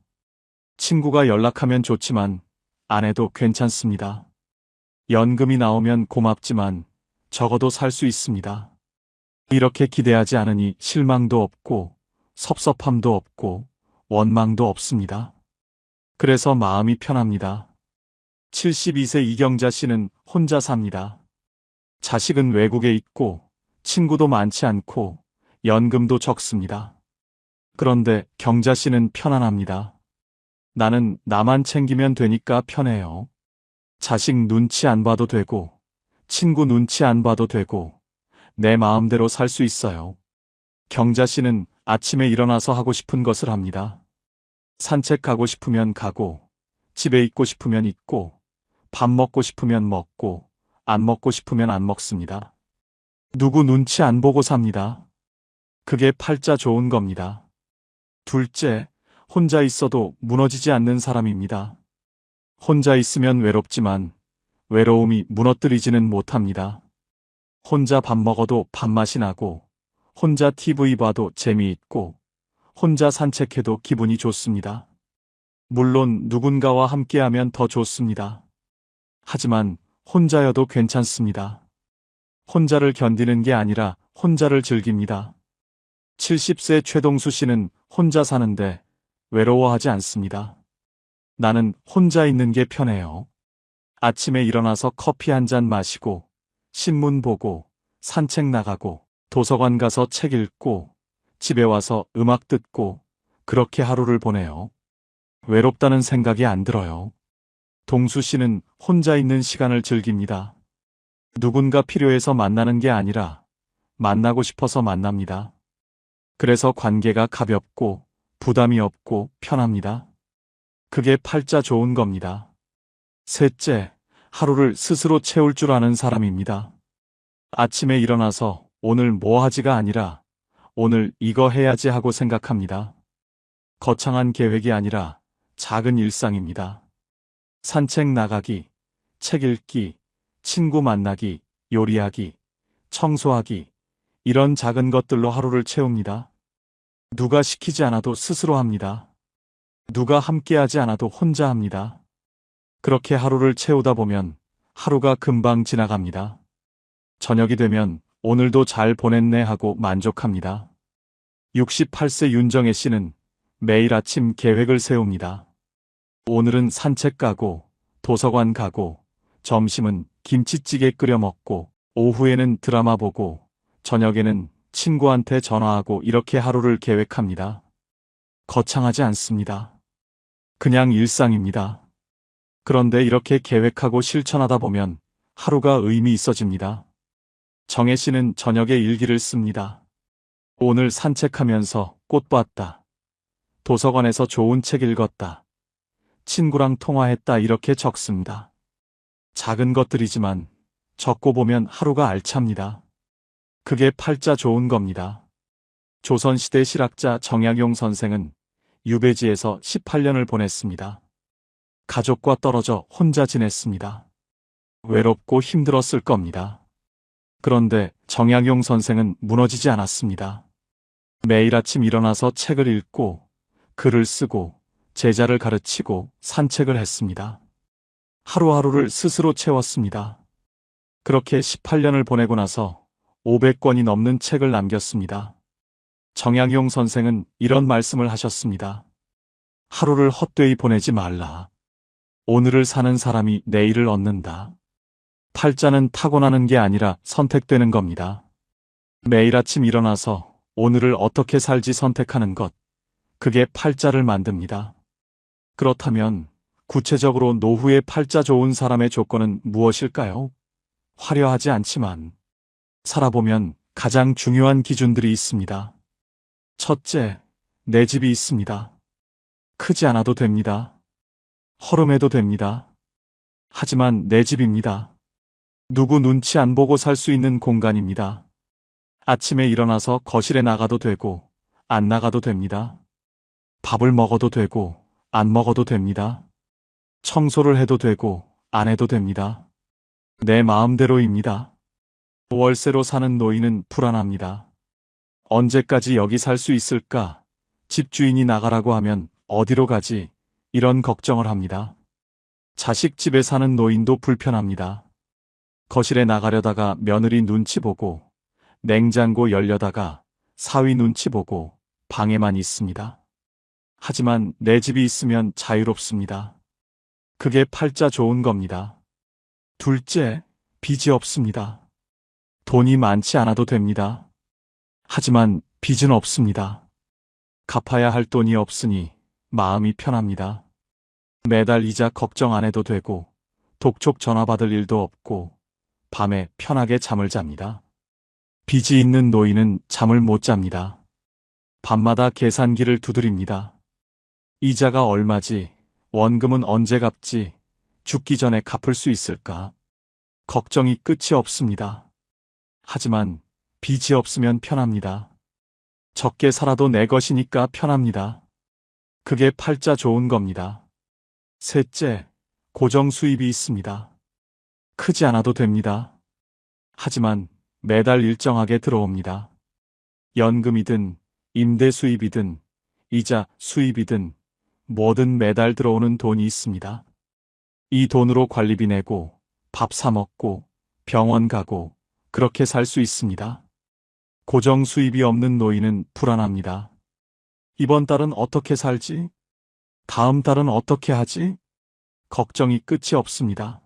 친구가 연락하면 좋지만 안 해도 괜찮습니다. 연금이 나오면 고맙지만 적어도 살 수 있습니다. 이렇게 기대하지 않으니 실망도 없고 섭섭함도 없고 원망도 없습니다. 그래서 마음이 편합니다. 72세 이경자 씨는 혼자 삽니다. 자식은 외국에 있고 친구도 많지 않고 연금도 적습니다. 그런데 경자 씨는 편안합니다. 나는 나만 챙기면 되니까 편해요. 자식 눈치 안 봐도 되고 친구 눈치 안 봐도 되고 내 마음대로 살 수 있어요. 경자 씨는 아침에 일어나서 하고 싶은 것을 합니다. 산책 가고 싶으면 가고 집에 있고 싶으면 있고 밥 먹고 싶으면 먹고 안 먹고 싶으면 안 먹습니다. 누구 눈치 안 보고 삽니다. 그게 팔자 좋은 겁니다. 둘째, 혼자 있어도 무너지지 않는 사람입니다. 혼자 있으면 외롭지만 외로움이 무너뜨리지는 못합니다. 혼자 밥 먹어도 밥맛이 나고 혼자 TV 봐도 재미있고 혼자 산책해도 기분이 좋습니다. 물론 누군가와 함께하면 더 좋습니다. 하지만 혼자여도 괜찮습니다. 혼자를 견디는 게 아니라 혼자를 즐깁니다. 70세 최동수 씨는 혼자 사는데 외로워하지 않습니다. 나는 혼자 있는 게 편해요. 아침에 일어나서 커피 한 잔 마시고 신문 보고 산책 나가고 도서관 가서 책 읽고 집에 와서 음악 듣고 그렇게 하루를 보내요. 외롭다는 생각이 안 들어요. 동수 씨는 혼자 있는 시간을 즐깁니다. 누군가 필요해서 만나는 게 아니라 만나고 싶어서 만납니다. 그래서 관계가 가볍고 부담이 없고 편합니다. 그게 팔자 좋은 겁니다. 셋째, 하루를 스스로 채울 줄 아는 사람입니다. 아침에 일어나서 오늘 뭐 하지가 아니라 오늘 이거 해야지 하고 생각합니다. 거창한 계획이 아니라 작은 일상입니다. 산책 나가기, 책 읽기, 친구 만나기, 요리하기, 청소하기, 이런 작은 것들로 하루를 채웁니다. 누가 시키지 않아도 스스로 합니다. 누가 함께하지 않아도 혼자 합니다. 그렇게 하루를 채우다 보면 하루가 금방 지나갑니다. 저녁이 되면 오늘도 잘 보냈네 하고 만족합니다. 68세 윤정혜 씨는 매일 아침 계획을 세웁니다. 오늘은 산책 가고 도서관 가고 점심은 김치찌개 끓여 먹고 오후에는 드라마 보고 저녁에는 친구한테 전화하고 이렇게 하루를 계획합니다. 거창하지 않습니다. 그냥 일상입니다. 그런데 이렇게 계획하고 실천하다 보면 하루가 의미 있어집니다. 정혜 씨는 저녁에 일기를 씁니다. 오늘 산책하면서 꽃 봤다. 도서관에서 좋은 책 읽었다. 친구랑 통화했다 이렇게 적습니다. 작은 것들이지만 적고 보면 하루가 알찹니다. 그게 팔자 좋은 겁니다. 조선시대 실학자 정약용 선생은 유배지에서 18년을 보냈습니다. 가족과 떨어져 혼자 지냈습니다. 외롭고 힘들었을 겁니다. 그런데 정약용 선생은 무너지지 않았습니다. 매일 아침 일어나서 책을 읽고 글을 쓰고 제자를 가르치고 산책을 했습니다. 하루하루를 스스로 채웠습니다. 그렇게 18년을 보내고 나서 500권이 넘는 책을 남겼습니다. 정약용 선생은 이런 말씀을 하셨습니다. 하루를 헛되이 보내지 말라. 오늘을 사는 사람이 내일을 얻는다. 팔자는 타고나는 게 아니라 선택되는 겁니다. 매일 아침 일어나서 오늘을 어떻게 살지 선택하는 것, 그게 팔자를 만듭니다. 그렇다면 구체적으로 노후에 팔자 좋은 사람의 조건은 무엇일까요? 화려하지 않지만 살아보면 가장 중요한 기준들이 있습니다. 첫째, 내 집이 있습니다. 크지 않아도 됩니다. 허름해도 됩니다. 하지만 내 집입니다. 누구 눈치 안 보고 살 수 있는 공간입니다. 아침에 일어나서 거실에 나가도 되고 안 나가도 됩니다. 밥을 먹어도 되고 안 먹어도 됩니다. 청소를 해도 되고 안 해도 됩니다. 내 마음대로입니다. 월세로 사는 노인은 불안합니다. 언제까지 여기 살 수 있을까? 집주인이 나가라고 하면 어디로 가지? 이런 걱정을 합니다. 자식 집에 사는 노인도 불편합니다. 거실에 나가려다가 며느리 눈치 보고 냉장고 열려다가 사위 눈치 보고 방에만 있습니다. 하지만 내 집이 있으면 자유롭습니다. 그게 팔자 좋은 겁니다. 둘째, 빚이 없습니다. 돈이 많지 않아도 됩니다. 하지만 빚은 없습니다. 갚아야 할 돈이 없으니 마음이 편합니다. 매달 이자 걱정 안 해도 되고 독촉 전화 받을 일도 없고 밤에 편하게 잠을 잡니다. 빚이 있는 노인은 잠을 못 잡니다. 밤마다 계산기를 두드립니다. 이자가 얼마지? 원금은 언제 갚지? 죽기 전에 갚을 수 있을까? 걱정이 끝이 없습니다. 하지만 빚이 없으면 편합니다. 적게 살아도 내 것이니까 편합니다. 그게 팔자 좋은 겁니다. 셋째, 고정 수입이 있습니다. 크지 않아도 됩니다. 하지만 매달 일정하게 들어옵니다. 연금이든 임대 수입이든 이자 수입이든 뭐든 매달 들어오는 돈이 있습니다. 이 돈으로 관리비 내고 밥 사 먹고 병원 가고 그렇게 살 수 있습니다. 고정 수입이 없는 노인은 불안합니다. 이번 달은 어떻게 살지? 다음 달은 어떻게 하지? 걱정이 끝이 없습니다.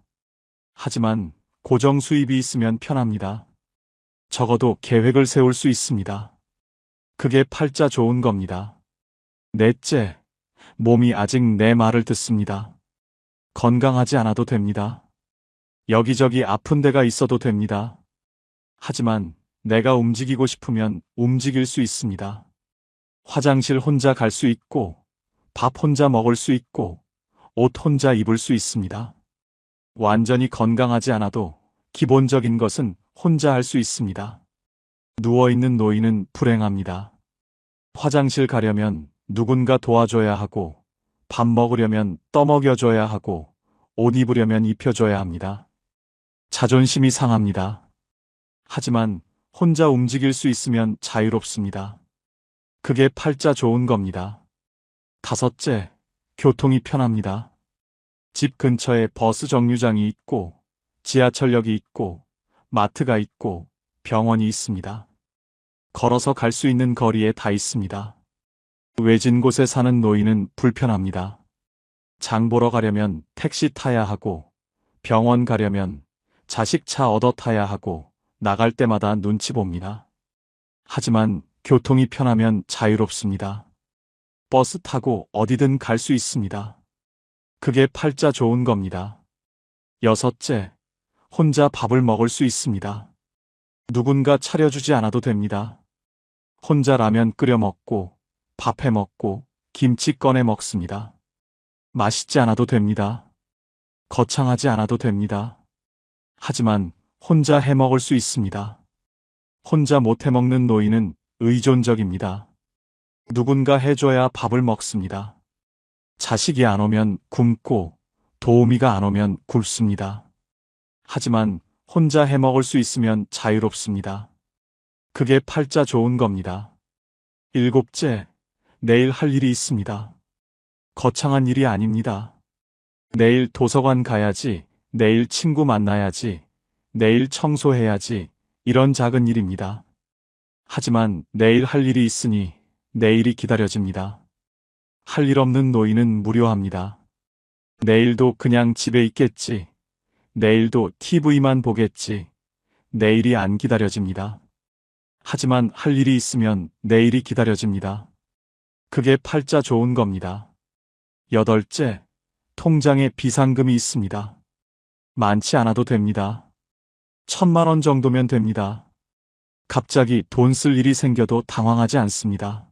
하지만 고정 수입이 있으면 편합니다. 적어도 계획을 세울 수 있습니다. 그게 팔자 좋은 겁니다. 넷째, 몸이 아직 내 말을 듣습니다. 건강하지 않아도 됩니다. 여기저기 아픈 데가 있어도 됩니다. 하지만 내가 움직이고 싶으면 움직일 수 있습니다. 화장실 혼자 갈 수 있고, 밥 혼자 먹을 수 있고, 옷 혼자 입을 수 있습니다. 완전히 건강하지 않아도 기본적인 것은 혼자 할 수 있습니다. 누워있는 노인은 불행합니다. 화장실 가려면 누군가 도와줘야 하고, 밥 먹으려면 떠먹여줘야 하고, 옷 입으려면 입혀줘야 합니다. 자존심이 상합니다. 하지만 혼자 움직일 수 있으면 자유롭습니다. 그게 팔자 좋은 겁니다. 다섯째, 교통이 편합니다. 집 근처에 버스 정류장이 있고, 지하철역이 있고, 마트가 있고, 병원이 있습니다. 걸어서 갈 수 있는 거리에 다 있습니다. 외진 곳에 사는 노인은 불편합니다. 장 보러 가려면 택시 타야 하고, 병원 가려면 자식 차 얻어 타야 하고, 나갈 때마다 눈치 봅니다. 하지만 교통이 편하면 자유롭습니다. 버스 타고 어디든 갈 수 있습니다. 그게 팔자 좋은 겁니다. 여섯째, 혼자 밥을 먹을 수 있습니다. 누군가 차려주지 않아도 됩니다. 혼자 라면 끓여 먹고, 밥 해 먹고, 김치 꺼내 먹습니다. 맛있지 않아도 됩니다. 거창하지 않아도 됩니다. 하지만 혼자 해 먹을 수 있습니다. 혼자 못 해 먹는 노인은 의존적입니다. 누군가 해줘야 밥을 먹습니다. 자식이 안 오면 굶고 도우미가 안 오면 굶습니다. 하지만 혼자 해 먹을 수 있으면 자유롭습니다. 그게 팔자 좋은 겁니다. 일곱째, 내일 할 일이 있습니다. 거창한 일이 아닙니다. 내일 도서관 가야지, 내일 친구 만나야지, 내일 청소해야지, 이런 작은 일입니다. 하지만 내일 할 일이 있으니 내일이 기다려집니다. 할 일 없는 노인은 무료합니다. 내일도 그냥 집에 있겠지. 내일도 TV만 보겠지. 내일이 안 기다려집니다. 하지만 할 일이 있으면 내일이 기다려집니다. 그게 팔자 좋은 겁니다. 여덟째, 통장에 비상금이 있습니다. 많지 않아도 됩니다. 1,000만 원 정도면 됩니다. 갑자기 돈 쓸 일이 생겨도 당황하지 않습니다.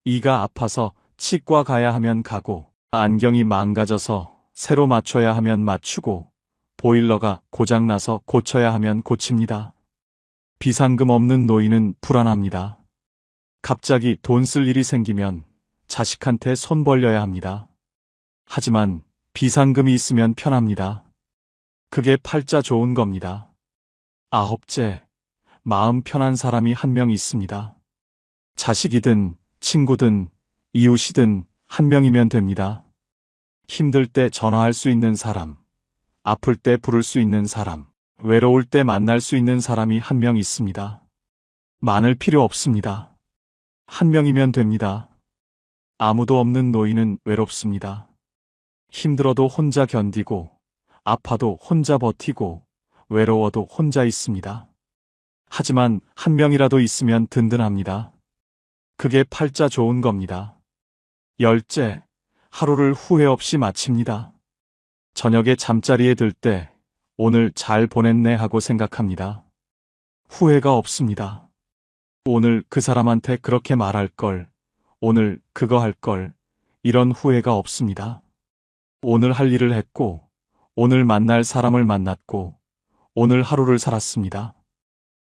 이가 아파서 치과 가야 하면 가고, 안경이 망가져서 새로 맞춰야 하면 맞추고, 보일러가 고장나서 고쳐야 하면 고칩니다. 비상금 없는 노인은 불안합니다. 갑자기 돈 쓸 일이 생기면 자식한테 손 벌려야 합니다. 하지만 비상금이 있으면 편합니다. 그게 팔자 좋은 겁니다. 아홉째, 마음 편한 사람이 한 명 있습니다. 자식이든 친구든 이웃이든 한 명이면 됩니다. 힘들 때 전화할 수 있는 사람, 아플 때 부를 수 있는 사람, 외로울 때 만날 수 있는 사람이 한 명 있습니다. 많을 필요 없습니다. 한 명이면 됩니다. 아무도 없는 노인은 외롭습니다. 힘들어도 혼자 견디고, 아파도 혼자 버티고, 외로워도 혼자 있습니다. 하지만 한 명이라도 있으면 든든합니다. 그게 팔자 좋은 겁니다. 열째, 하루를 후회 없이 마칩니다. 저녁에 잠자리에 들 때 오늘 잘 보냈네 하고 생각합니다. 후회가 없습니다. 오늘 그 사람한테 그렇게 말할 걸, 오늘 그거 할 걸, 이런 후회가 없습니다. 오늘 할 일을 했고, 오늘 만날 사람을 만났고, 오늘 하루를 살았습니다.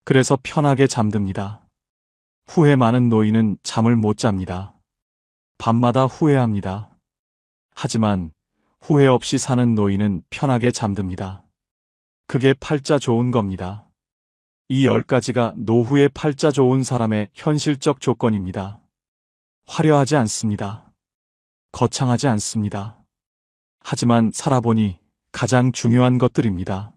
그래서 편하게 잠듭니다. 후회 많은 노인은 잠을 못 잡니다. 밤마다 후회합니다. 하지만 후회 없이 사는 노인은 편하게 잠듭니다. 그게 팔자 좋은 겁니다. 이 10가지가 노후에 팔자 좋은 사람의 현실적 조건입니다. 화려하지 않습니다. 거창하지 않습니다. 하지만 살아보니 가장 중요한 것들입니다.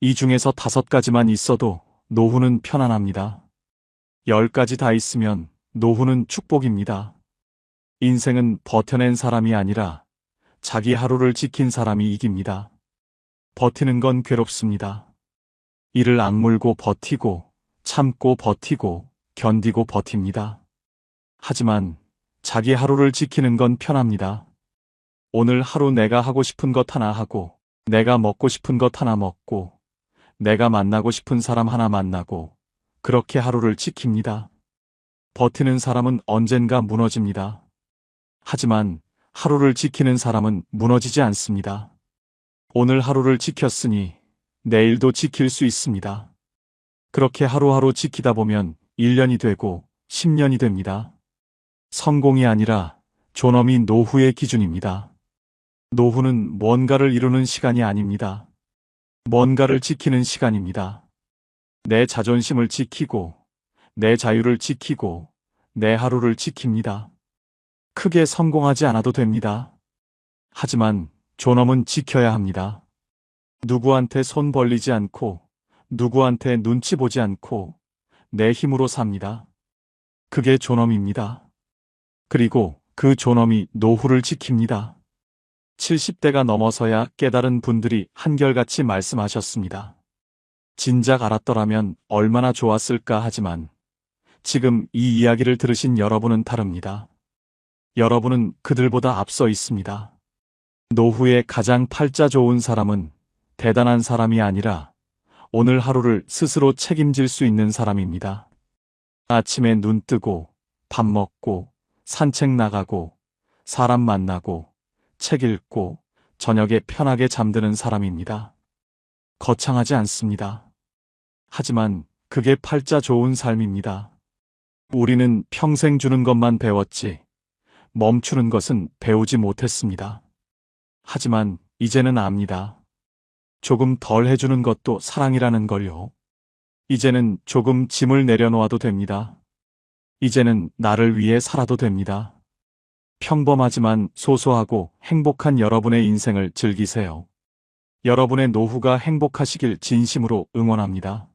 이 중에서 5가지만 있어도 노후는 편안합니다. 10가지 다 있으면 노후는 축복입니다. 인생은 버텨낸 사람이 아니라 자기 하루를 지킨 사람이 이깁니다. 버티는 건 괴롭습니다. 이를 악물고 버티고, 참고 버티고, 견디고 버팁니다. 하지만 자기 하루를 지키는 건 편합니다. 오늘 하루 내가 하고 싶은 것 하나 하고, 내가 먹고 싶은 것 하나 먹고, 내가 만나고 싶은 사람 하나 만나고, 그렇게 하루를 지킵니다. 버티는 사람은 언젠가 무너집니다. 하지만 하루를 지키는 사람은 무너지지 않습니다. 오늘 하루를 지켰으니 내일도 지킬 수 있습니다. 그렇게 하루하루 지키다 보면 1년이 되고 10년이 됩니다. 성공이 아니라 존엄이 노후의 기준입니다. 노후는 뭔가를 이루는 시간이 아닙니다. 뭔가를 지키는 시간입니다. 내 자존심을 지키고, 내 자유를 지키고, 내 하루를 지킵니다. 크게 성공하지 않아도 됩니다. 하지만 존엄은 지켜야 합니다. 누구한테 손 벌리지 않고, 누구한테 눈치 보지 않고, 내 힘으로 삽니다. 그게 존엄입니다. 그리고 그 존엄이 노후를 지킵니다. 70대가 넘어서야 깨달은 분들이 한결같이 말씀하셨습니다. 진작 알았더라면 얼마나 좋았을까 하지만 지금 이 이야기를 들으신 여러분은 다릅니다. 여러분은 그들보다 앞서 있습니다. 노후에 가장 팔자 좋은 사람은 대단한 사람이 아니라 오늘 하루를 스스로 책임질 수 있는 사람입니다. 아침에 눈 뜨고 밥 먹고 산책 나가고 사람 만나고 책 읽고 저녁에 편하게 잠드는 사람입니다. 거창하지 않습니다. 하지만 그게 팔자 좋은 삶입니다. 우리는 평생 주는 것만 배웠지 멈추는 것은 배우지 못했습니다. 하지만 이제는 압니다. 조금 덜 해주는 것도 사랑이라는 걸요. 이제는 조금 짐을 내려놓아도 됩니다. 이제는 나를 위해 살아도 됩니다. 평범하지만 소소하고 행복한 여러분의 인생을 즐기세요. 여러분의 노후가 행복하시길 진심으로 응원합니다.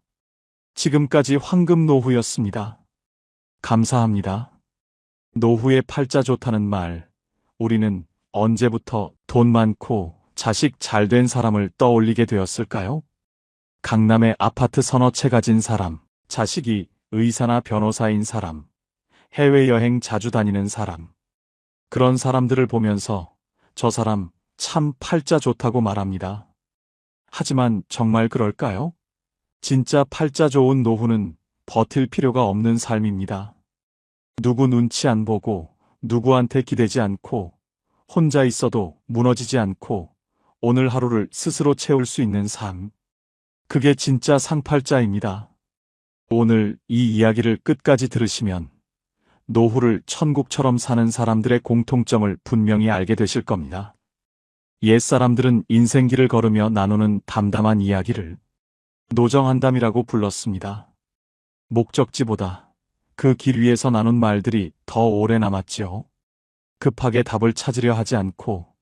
지금까지 황금 노후였습니다. 감사합니다. 노후에 팔자 좋다는 말, 우리는 언제부터 돈 많고 자식 잘된 사람을 떠올리게 되었을까요? 강남에 아파트 서너 채 가진 사람, 자식이 의사나 변호사인 사람, 해외여행 자주 다니는 사람. 그런 사람들을 보면서 저 사람 참 팔자 좋다고 말합니다. 하지만 정말 그럴까요? 진짜 팔자 좋은 노후는 버틸 필요가 없는 삶입니다. 누구 눈치 안 보고, 누구한테 기대지 않고, 혼자 있어도 무너지지 않고, 오늘 하루를 스스로 채울 수 있는 삶. 그게 진짜 상팔자입니다. 오늘 이 이야기를 끝까지 들으시면 노후를 천국처럼 사는 사람들의 공통점을 분명히 알게 되실 겁니다. 옛사람들은 인생길을 걸으며 나누는 담담한 이야기를 노정한담이라고 불렀습니다. 목적지보다 그 길 위에서 나눈 말들이 더 오래 남았지요. 급하게 답을 찾으려 하지 않고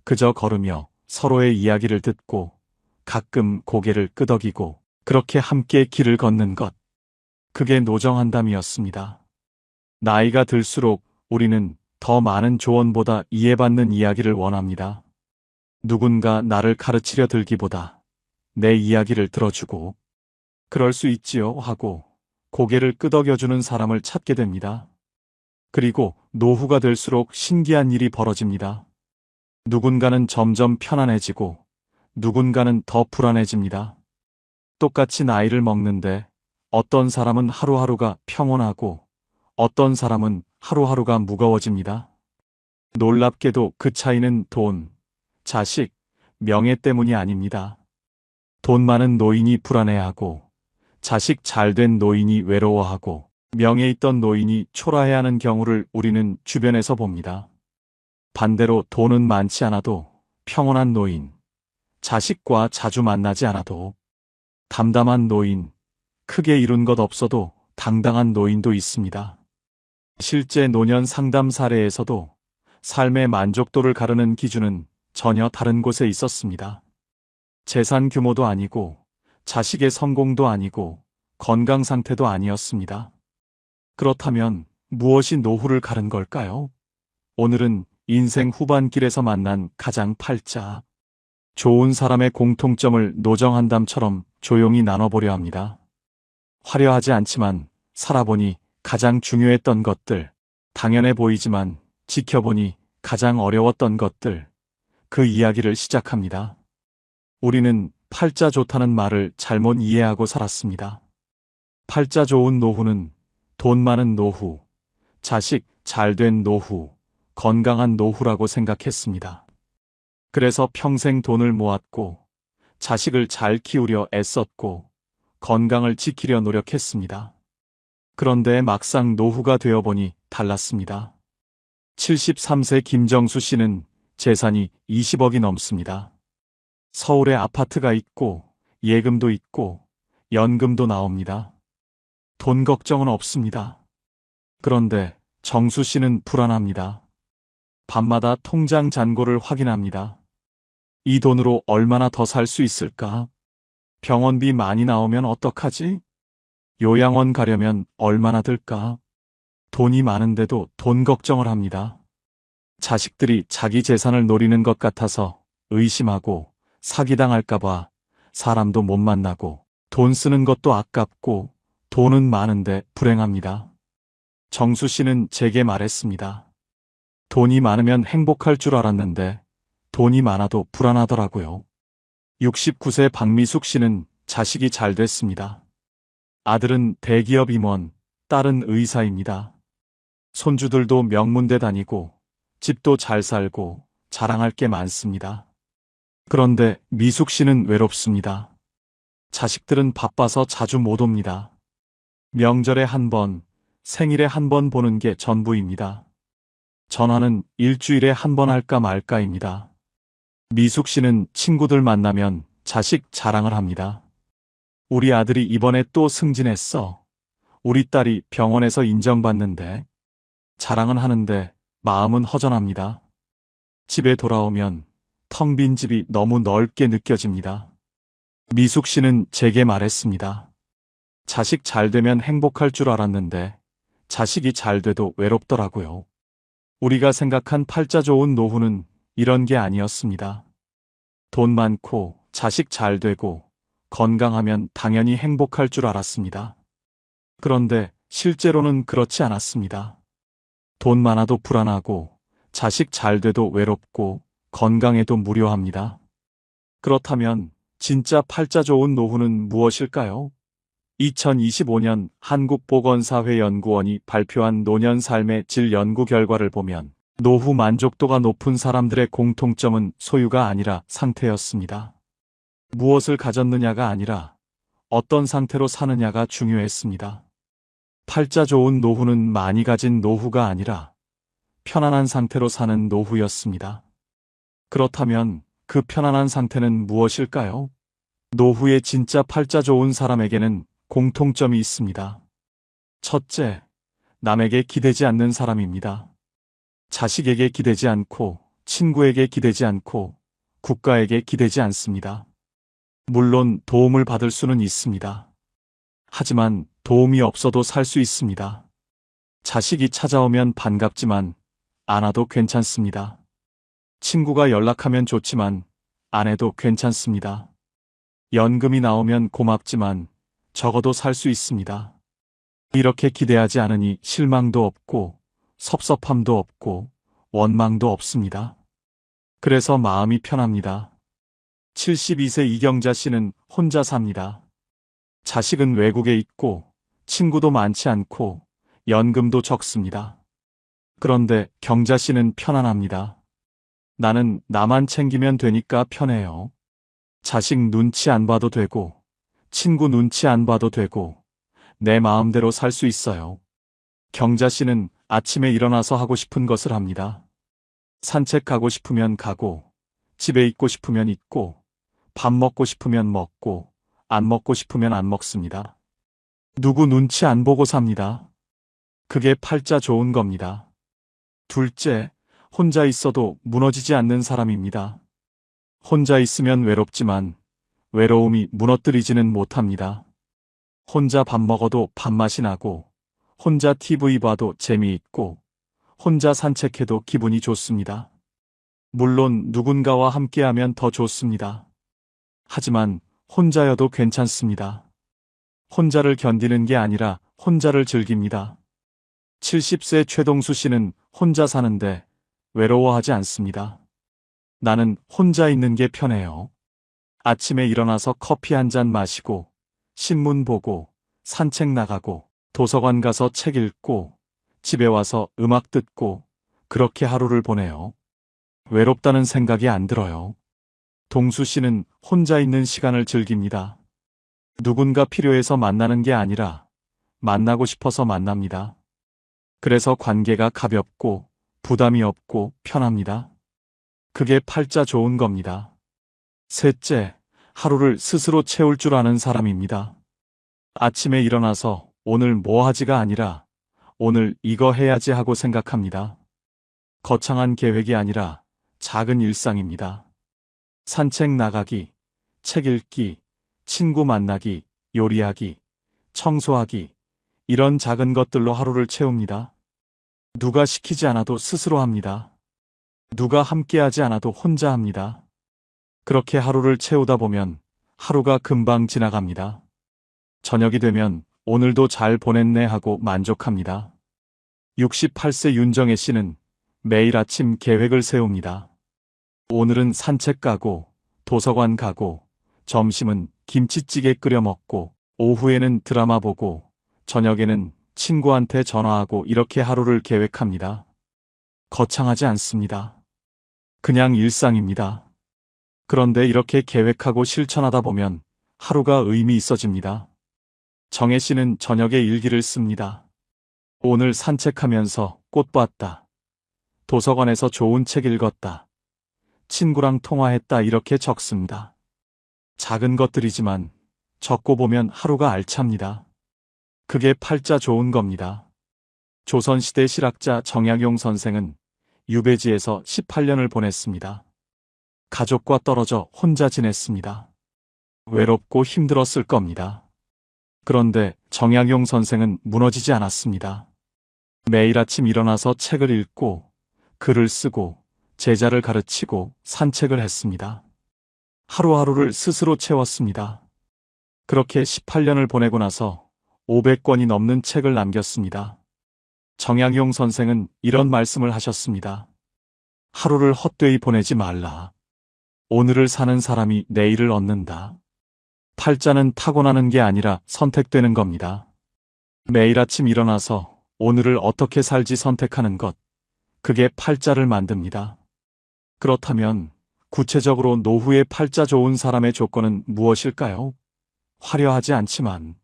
그저 걸으며 서로의 이야기를 듣고 가끔 고개를 끄덕이고 그렇게 함께 길을 걷는 것. 그게 노정한담이었습니다. 나이가 들수록 우리는 더 많은 조언보다 이해받는 이야기를 원합니다. 누군가 나를 가르치려 들기보다 내 이야기를 들어주고 그럴 수 있지요 하고 고개를 끄덕여주는 사람을 찾게 됩니다. 그리고 노후가 될수록 신기한 일이 벌어집니다. 누군가는 점점 편안해지고 누군가는 더 불안해집니다. 똑같이 나이를 먹는데 어떤 사람은 하루하루가 평온하고 어떤 사람은 하루하루가 무거워집니다. 놀랍게도 그 차이는 돈, 자식, 명예 때문이 아닙니다. 돈 많은 노인이 불안해하고 자식 잘된 노인이 외로워하고 명예 있던 노인이 초라해하는 경우를 우리는 주변에서 봅니다. 반대로 돈은 많지 않아도 평온한 노인, 자식과 자주 만나지 않아도 담담한 노인, 크게 이룬 것 없어도 당당한 노인도 있습니다. 실제 노년 상담 사례에서도 삶의 만족도를 가르는 기준은 전혀 다른 곳에 있었습니다. 재산 규모도 아니고 자식의 성공도 아니고 건강 상태도 아니었습니다. 그렇다면 무엇이 노후를 가른 걸까요? 오늘은 인생 후반길에서 만난 가장 팔자 좋은 사람의 공통점을 노정한담처럼 조용히 나눠보려 합니다. 화려하지 않지만 살아보니 가장 중요했던 것들, 당연해 보이지만 지켜보니 가장 어려웠던 것들, 그 이야기를 시작합니다. 우리는 팔자 좋다는 말을 잘못 이해하고 살았습니다. 팔자 좋은 노후는 돈 많은 노후, 자식 잘된 노후, 건강한 노후라고 생각했습니다. 그래서 평생 돈을 모았고, 자식을 잘 키우려 애썼고, 건강을 지키려 노력했습니다. 그런데 막상 노후가 되어보니 달랐습니다. 73세 김정수 씨는 재산이 20억이 넘습니다. 서울에 아파트가 있고 예금도 있고 연금도 나옵니다. 돈 걱정은 없습니다. 그런데 정수 씨는 불안합니다. 밤마다 통장 잔고를 확인합니다. 이 돈으로 얼마나 더 살 수 있을까? 병원비 많이 나오면 어떡하지? 요양원 가려면 얼마나 들까? 돈이 많은데도 돈 걱정을 합니다. 자식들이 자기 재산을 노리는 것 같아서 의심하고 사기당할까봐 사람도 못 만나고 돈 쓰는 것도 아깝고 돈은 많은데 불행합니다. 정수 씨는 제게 말했습니다. 돈이 많으면 행복할 줄 알았는데 돈이 많아도 불안하더라고요. 69세 박미숙 씨는 자식이 잘 됐습니다. 아들은 대기업 임원, 딸은 의사입니다. 손주들도 명문대 다니고 집도 잘 살고 자랑할 게 많습니다. 그런데 미숙 씨는 외롭습니다. 자식들은 바빠서 자주 못 옵니다. 명절에 한 번, 생일에 한 번 보는 게 전부입니다. 전화는 일주일에 한 번 할까 말까입니다. 미숙 씨는 친구들 만나면 자식 자랑을 합니다. 우리 아들이 이번에 또 승진했어. 우리 딸이 병원에서 인정받는데. 자랑은 하는데 마음은 허전합니다. 집에 돌아오면 텅 빈 집이 너무 넓게 느껴집니다. 미숙 씨는 제게 말했습니다. 자식 잘 되면 행복할 줄 알았는데 자식이 잘 돼도 외롭더라고요. 우리가 생각한 팔자 좋은 노후는 이런 게 아니었습니다. 돈 많고 자식 잘 되고 건강하면 당연히 행복할 줄 알았습니다. 그런데 실제로는 그렇지 않았습니다. 돈 많아도 불안하고 자식 잘 돼도 외롭고 건강해도 무료합니다. 그렇다면 진짜 팔자 좋은 노후는 무엇일까요? 2025년 한국보건사회연구원이 발표한 노년 삶의 질 연구 결과를 보면 노후 만족도가 높은 사람들의 공통점은 소유가 아니라 상태였습니다. 무엇을 가졌느냐가 아니라 어떤 상태로 사느냐가 중요했습니다. 팔자 좋은 노후는 많이 가진 노후가 아니라 편안한 상태로 사는 노후였습니다. 그렇다면 그 편안한 상태는 무엇일까요? 노후에 진짜 팔자 좋은 사람에게는 공통점이 있습니다. 첫째, 남에게 기대지 않는 사람입니다. 자식에게 기대지 않고, 친구에게 기대지 않고, 국가에게 기대지 않습니다. 물론 도움을 받을 수는 있습니다. 하지만 도움이 없어도 살 수 있습니다. 자식이 찾아오면 반갑지만 안 와도 괜찮습니다. 친구가 연락하면 좋지만 안 해도 괜찮습니다. 연금이 나오면 고맙지만 적어도 살 수 있습니다. 이렇게 기대하지 않으니 실망도 없고 섭섭함도 없고 원망도 없습니다. 그래서 마음이 편합니다. 72세 이경자 씨는 혼자 삽니다. 자식은 외국에 있고 친구도 많지 않고 연금도 적습니다. 그런데 경자 씨는 편안합니다. 나는 나만 챙기면 되니까 편해요. 자식 눈치 안 봐도 되고 친구 눈치 안 봐도 되고 내 마음대로 살 수 있어요. 경자 씨는 아침에 일어나서 하고 싶은 것을 합니다. 산책 가고 싶으면 가고 집에 있고 싶으면 있고 밥 먹고 싶으면 먹고 안 먹고 싶으면 안 먹습니다. 누구 눈치 안 보고 삽니다. 그게 팔자 좋은 겁니다. 둘째, 혼자 있어도 무너지지 않는 사람입니다. 혼자 있으면 외롭지만 외로움이 무너뜨리지는 못합니다. 혼자 밥 먹어도 밥맛이 나고 혼자 TV 봐도 재미있고 혼자 산책해도 기분이 좋습니다. 물론 누군가와 함께하면 더 좋습니다. 하지만 혼자여도 괜찮습니다. 혼자를 견디는 게 아니라 혼자를 즐깁니다. 70세 최동수 씨는 혼자 사는데 외로워하지 않습니다. 나는 혼자 있는 게 편해요. 아침에 일어나서 커피 한 잔 마시고 신문 보고 산책 나가고 도서관 가서 책 읽고 집에 와서 음악 듣고 그렇게 하루를 보내요. 외롭다는 생각이 안 들어요. 동수 씨는 혼자 있는 시간을 즐깁니다. 누군가 필요해서 만나는 게 아니라 만나고 싶어서 만납니다. 그래서 관계가 가볍고 부담이 없고 편합니다. 그게 팔자 좋은 겁니다. 셋째, 하루를 스스로 채울 줄 아는 사람입니다. 아침에 일어나서 오늘 뭐 하지가 아니라 오늘 이거 해야지 하고 생각합니다. 거창한 계획이 아니라 작은 일상입니다. 산책 나가기, 책 읽기, 친구 만나기, 요리하기, 청소하기, 이런 작은 것들로 하루를 채웁니다. 누가 시키지 않아도 스스로 합니다. 누가 함께하지 않아도 혼자 합니다. 그렇게 하루를 채우다 보면 하루가 금방 지나갑니다. 저녁이 되면 오늘도 잘 보냈네 하고 만족합니다. 68세 윤정혜 씨는 매일 아침 계획을 세웁니다. 오늘은 산책 가고 도서관 가고 점심은 김치찌개 끓여 먹고 오후에는 드라마 보고 저녁에는 친구한테 전화하고 이렇게 하루를 계획합니다. 거창하지 않습니다. 그냥 일상입니다. 그런데 이렇게 계획하고 실천하다 보면 하루가 의미 있어집니다. 정혜 씨는 저녁에 일기를 씁니다. 오늘 산책하면서 꽃 봤다. 도서관에서 좋은 책 읽었다. 친구랑 통화했다 이렇게 적습니다. 작은 것들이지만 적고 보면 하루가 알찹니다. 그게 팔자 좋은 겁니다. 조선시대 실학자 정약용 선생은 유배지에서 18년을 보냈습니다. 가족과 떨어져 혼자 지냈습니다. 외롭고 힘들었을 겁니다. 그런데 정약용 선생은 무너지지 않았습니다. 매일 아침 일어나서 책을 읽고 글을 쓰고 제자를 가르치고 산책을 했습니다. 하루하루를 스스로 채웠습니다. 그렇게 18년을 보내고 나서 500권이 넘는 책을 남겼습니다. 정약용 선생은 이런 말씀을 하셨습니다. 하루를 헛되이 보내지 말라. 오늘을 사는 사람이 내일을 얻는다. 팔자는 타고나는 게 아니라 선택되는 겁니다. 매일 아침 일어나서 오늘을 어떻게 살지 선택하는 것, 그게 팔자를 만듭니다. 그렇다면 구체적으로 노후에 팔자 좋은 사람의 조건은 무엇일까요? 화려하지 않지만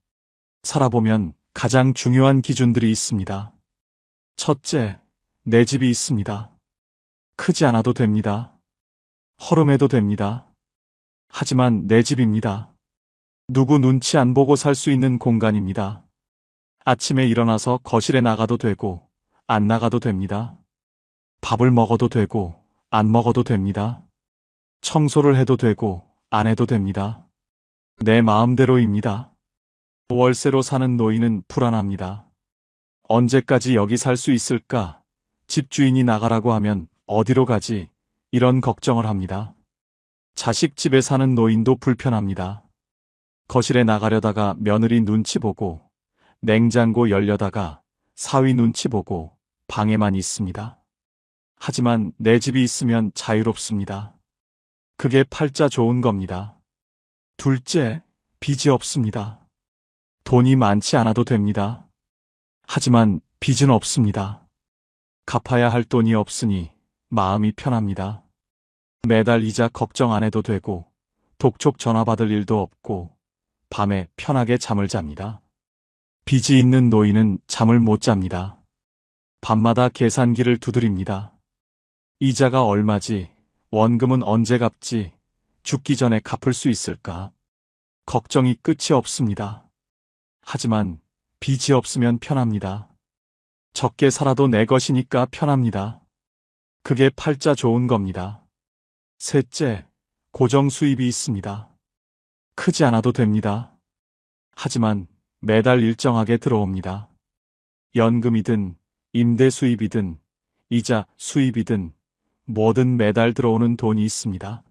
살아보면 가장 중요한 기준들이 있습니다. 첫째, 내 집이 있습니다. 크지 않아도 됩니다. 허름해도 됩니다. 하지만 내 집입니다. 누구 눈치 안 보고 살 수 있는 공간입니다. 아침에 일어나서 거실에 나가도 되고 안 나가도 됩니다. 밥을 먹어도 되고 안 먹어도 됩니다. 청소를 해도 되고 안 해도 됩니다. 내 마음대로입니다. 월세로 사는 노인은 불안합니다. 언제까지 여기 살 수 있을까? 집주인이 나가라고 하면 어디로 가지? 이런 걱정을 합니다. 자식 집에 사는 노인도 불편합니다. 거실에 나가려다가 며느리 눈치 보고 냉장고 열려다가 사위 눈치 보고 방에만 있습니다. 하지만 내 집이 있으면 자유롭습니다. 그게 팔자 좋은 겁니다. 둘째, 빚이 없습니다. 돈이 많지 않아도 됩니다. 하지만 빚은 없습니다. 갚아야 할 돈이 없으니 마음이 편합니다. 매달 이자 걱정 안 해도 되고 독촉 전화 받을 일도 없고 밤에 편하게 잠을 잡니다. 빚이 있는 노인은 잠을 못 잡니다. 밤마다 계산기를 두드립니다. 이자가 얼마지? 원금은 언제 갚지? 죽기 전에 갚을 수 있을까? 걱정이 끝이 없습니다. 하지만 빚이 없으면 편합니다. 적게 살아도 내 것이니까 편합니다. 그게 팔자 좋은 겁니다. 셋째, 고정 수입이 있습니다. 크지 않아도 됩니다. 하지만 매달 일정하게 들어옵니다. 연금이든 임대 수입이든 이자 수입이든 뭐든 매달 들어오는 돈이 있습니다.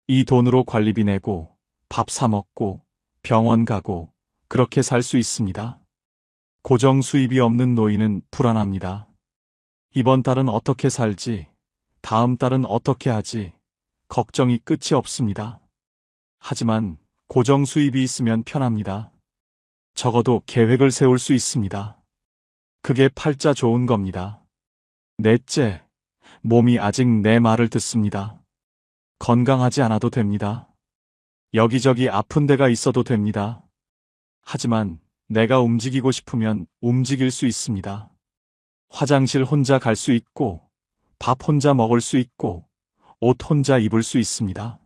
이 돈으로 관리비 내고 밥 사 먹고 병원 가고 그렇게 살 수 있습니다. 고정 수입이 없는 노인은 불안합니다. 이번 달은 어떻게 살지? 다음 달은 어떻게 하지? 걱정이 끝이 없습니다. 하지만 고정 수입이 있으면 편합니다. 적어도 계획을 세울 수 있습니다. 그게 팔자 좋은 겁니다. 넷째, 몸이 아직 내 말을 듣습니다. 건강하지 않아도 됩니다. 여기저기 아픈 데가 있어도 됩니다. 하지만 내가 움직이고 싶으면 움직일 수 있습니다. 화장실 혼자 갈 수 있고, 밥 혼자 먹을 수 있고, 옷 혼자 입을 수 있습니다.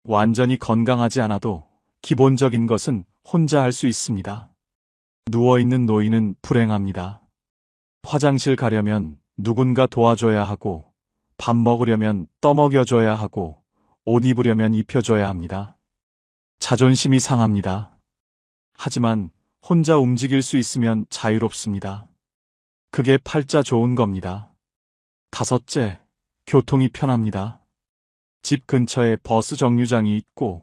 완전히 건강하지 않아도 기본적인 것은 혼자 할 수 있습니다. 누워있는 노인은 불행합니다. 화장실 가려면 누군가 도와줘야 하고, 밥 먹으려면 떠먹여줘야 하고, 옷 입으려면 입혀줘야 합니다. 자존심이 상합니다. 하지만 혼자 움직일 수 있으면 자유롭습니다. 그게 팔자 좋은 겁니다. 다섯째, 교통이 편합니다. 집 근처에 버스 정류장이 있고,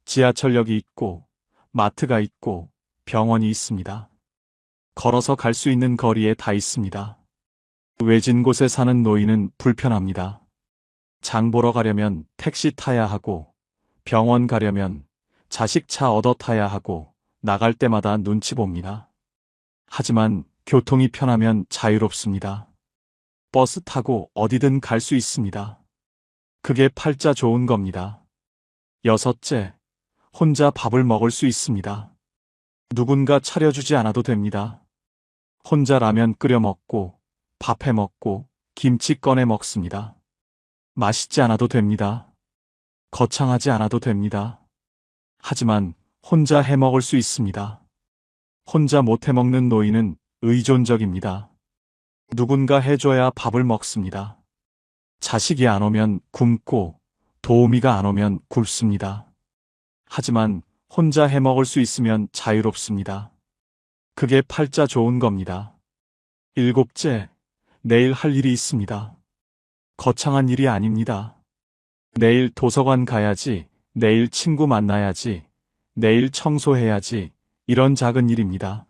지하철역이 있고, 마트가 있고, 병원이 있습니다. 걸어서 갈 수 있는 거리에 다 있습니다. 외진 곳에 사는 노인은 불편합니다. 장 보러 가려면 택시 타야 하고, 병원 가려면 자식 차 얻어 타야 하고, 나갈 때마다 눈치 봅니다. 하지만 교통이 편하면 자유롭습니다. 버스 타고 어디든 갈 수 있습니다. 그게 팔자 좋은 겁니다. 여섯째, 혼자 밥을 먹을 수 있습니다. 누군가 차려주지 않아도 됩니다. 혼자 라면 끓여 먹고, 밥 해 먹고, 김치 꺼내 먹습니다. 맛있지 않아도 됩니다. 거창하지 않아도 됩니다. 하지만 혼자 해 먹을 수 있습니다. 혼자 못 해 먹는 노인은 의존적입니다. 누군가 해줘야 밥을 먹습니다. 자식이 안 오면 굶고 도우미가 안 오면 굶습니다. 하지만 혼자 해먹을 수 있으면 자유롭습니다. 그게 팔자 좋은 겁니다. 일곱째, 내일 할 일이 있습니다. 거창한 일이 아닙니다. 내일 도서관 가야지, 내일 친구 만나야지, 내일 청소해야지, 이런 작은 일입니다.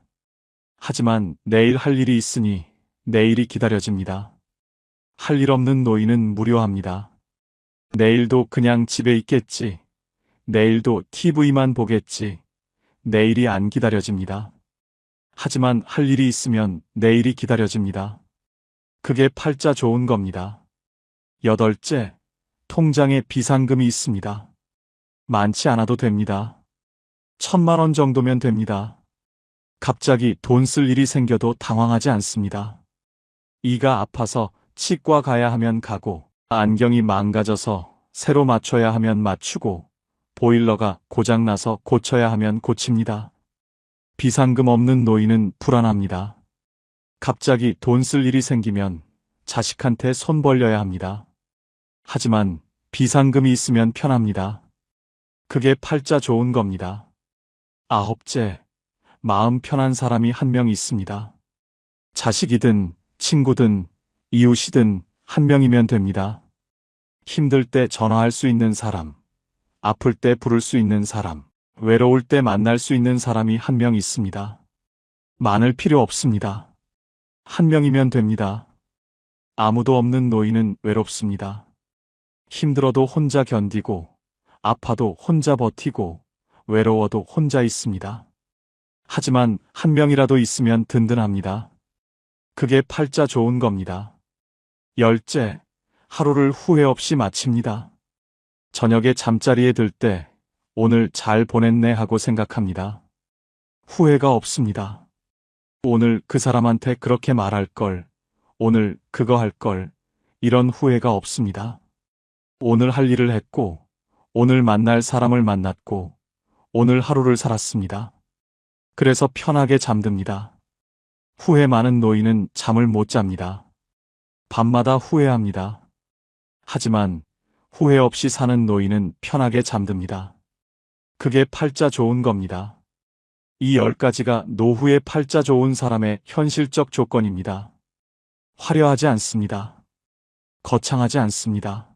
하지만 내일 할 일이 있으니 내일이 기다려집니다. 할 일 없는 노인은 무료합니다. 내일도 그냥 집에 있겠지. 내일도 TV만 보겠지. 내일이 안 기다려집니다. 하지만 할 일이 있으면 내일이 기다려집니다. 그게 팔자 좋은 겁니다. 여덟째, 통장에 비상금이 있습니다. 많지 않아도 됩니다. 1,000만 원 정도면 됩니다. 갑자기 돈 쓸 일이 생겨도 당황하지 않습니다. 이가 아파서 치과 가야 하면 가고, 안경이 망가져서 새로 맞춰야 하면 맞추고, 보일러가 고장나서 고쳐야 하면 고칩니다. 비상금 없는 노인은 불안합니다. 갑자기 돈 쓸 일이 생기면 자식한테 손 벌려야 합니다. 하지만 비상금이 있으면 편합니다. 그게 팔자 좋은 겁니다. 아홉째, 마음 편한 사람이 한 명 있습니다. 자식이든 친구든 이웃이든 한 명이면 됩니다. 힘들 때 전화할 수 있는 사람, 아플 때 부를 수 있는 사람, 외로울 때 만날 수 있는 사람이 한 명 있습니다. 많을 필요 없습니다. 한 명이면 됩니다. 아무도 없는 노인은 외롭습니다. 힘들어도 혼자 견디고, 아파도 혼자 버티고, 외로워도 혼자 있습니다. 하지만 한 명이라도 있으면 든든합니다. 그게 팔자 좋은 겁니다. 열째, 하루를 후회 없이 마칩니다. 저녁에 잠자리에 들 때 오늘 잘 보냈네 하고 생각합니다. 후회가 없습니다. 오늘 그 사람한테 그렇게 말할 걸, 오늘 그거 할 걸, 이런 후회가 없습니다. 오늘 할 일을 했고, 오늘 만날 사람을 만났고, 오늘 하루를 살았습니다. 그래서 편하게 잠듭니다. 후회 많은 노인은 잠을 못 잡니다. 밤마다 후회합니다. 하지만 후회 없이 사는 노인은 편하게 잠듭니다. 그게 팔자 좋은 겁니다. 이 10가지가 노후의 팔자 좋은 사람의 현실적 조건입니다. 화려하지 않습니다. 거창하지 않습니다.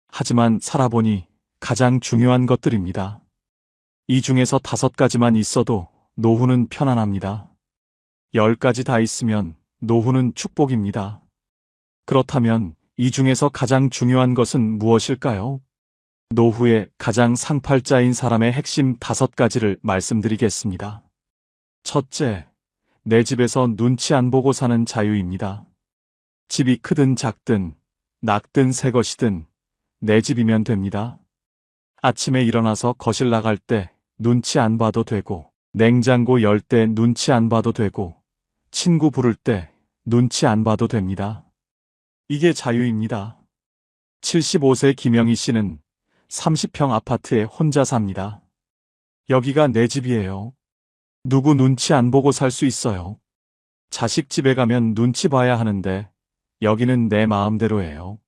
하지만 살아보니 가장 중요한 것들입니다. 이 중에서 5가지만 있어도 노후는 편안합니다. 10가지 다 있으면 노후는 축복입니다. 그렇다면 이 중에서 가장 중요한 것은 무엇일까요? 노후의 가장 상팔자인 사람의 핵심 5가지를 말씀드리겠습니다. 첫째, 내 집에서 눈치 안 보고 사는 자유입니다. 집이 크든 작든, 낡든 새 것이든 내 집이면 됩니다. 아침에 일어나서 거실 나갈 때 눈치 안 봐도 되고, 냉장고 열 때 눈치 안 봐도 되고, 친구 부를 때 눈치 안 봐도 됩니다. 이게 자유입니다. 75세 김영희 씨는 30평 아파트에 혼자 삽니다. 여기가 내 집이에요. 누구 눈치 안 보고 살 수 있어요. 자식 집에 가면 눈치 봐야 하는데 여기는 내 마음대로예요.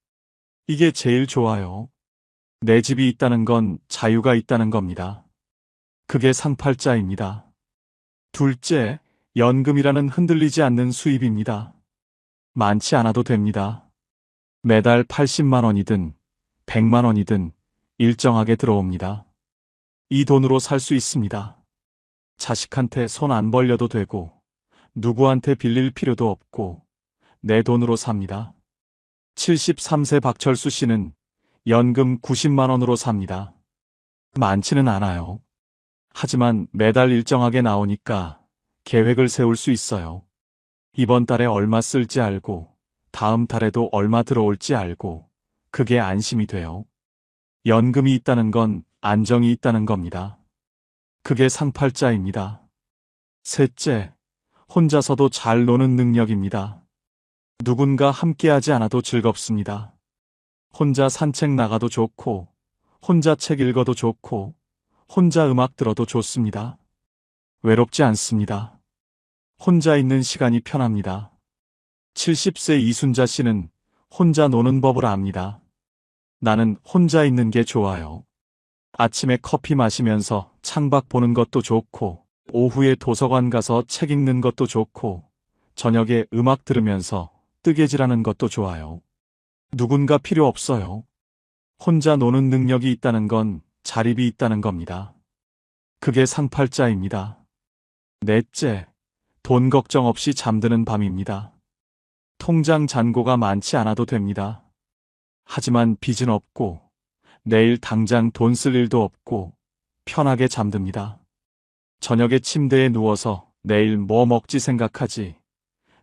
이게 제일 좋아요. 내 집이 있다는 건 자유가 있다는 겁니다. 그게 상팔자입니다. 둘째, 연금이라는 흔들리지 않는 수입입니다. 많지 않아도 됩니다. 매달 80만 원이든 100만 원이든 일정하게 들어옵니다. 이 돈으로 살 수 있습니다. 자식한테 손 안 벌려도 되고, 누구한테 빌릴 필요도 없고, 내 돈으로 삽니다. 73세 박철수 씨는 연금 90만 원으로 삽니다. 많지는 않아요. 하지만 매달 일정하게 나오니까 계획을 세울 수 있어요. 이번 달에 얼마 쓸지 알고, 다음 달에도 얼마 들어올지 알고, 그게 안심이 돼요. 연금이 있다는 건 안정이 있다는 겁니다. 그게 상팔자입니다. 셋째, 혼자서도 잘 노는 능력입니다. 누군가 함께하지 않아도 즐겁습니다. 혼자 산책 나가도 좋고, 혼자 책 읽어도 좋고, 혼자 음악 들어도 좋습니다. 외롭지 않습니다. 혼자 있는 시간이 편합니다. 70세 이순자 씨는 혼자 노는 법을 압니다. 나는 혼자 있는 게 좋아요. 아침에 커피 마시면서 창밖 보는 것도 좋고, 오후에 도서관 가서 책 읽는 것도 좋고, 저녁에 음악 들으면서 뜨개질하는 것도 좋아요. 누군가 필요 없어요. 혼자 노는 능력이 있다는 건 자립이 있다는 겁니다. 그게 상팔자입니다. 넷째, 돈 걱정 없이 잠드는 밤입니다. 통장 잔고가 많지 않아도 됩니다. 하지만 빚은 없고, 내일 당장 돈 쓸 일도 없고, 편하게 잠듭니다. 저녁에 침대에 누워서 내일 뭐 먹지 생각하지,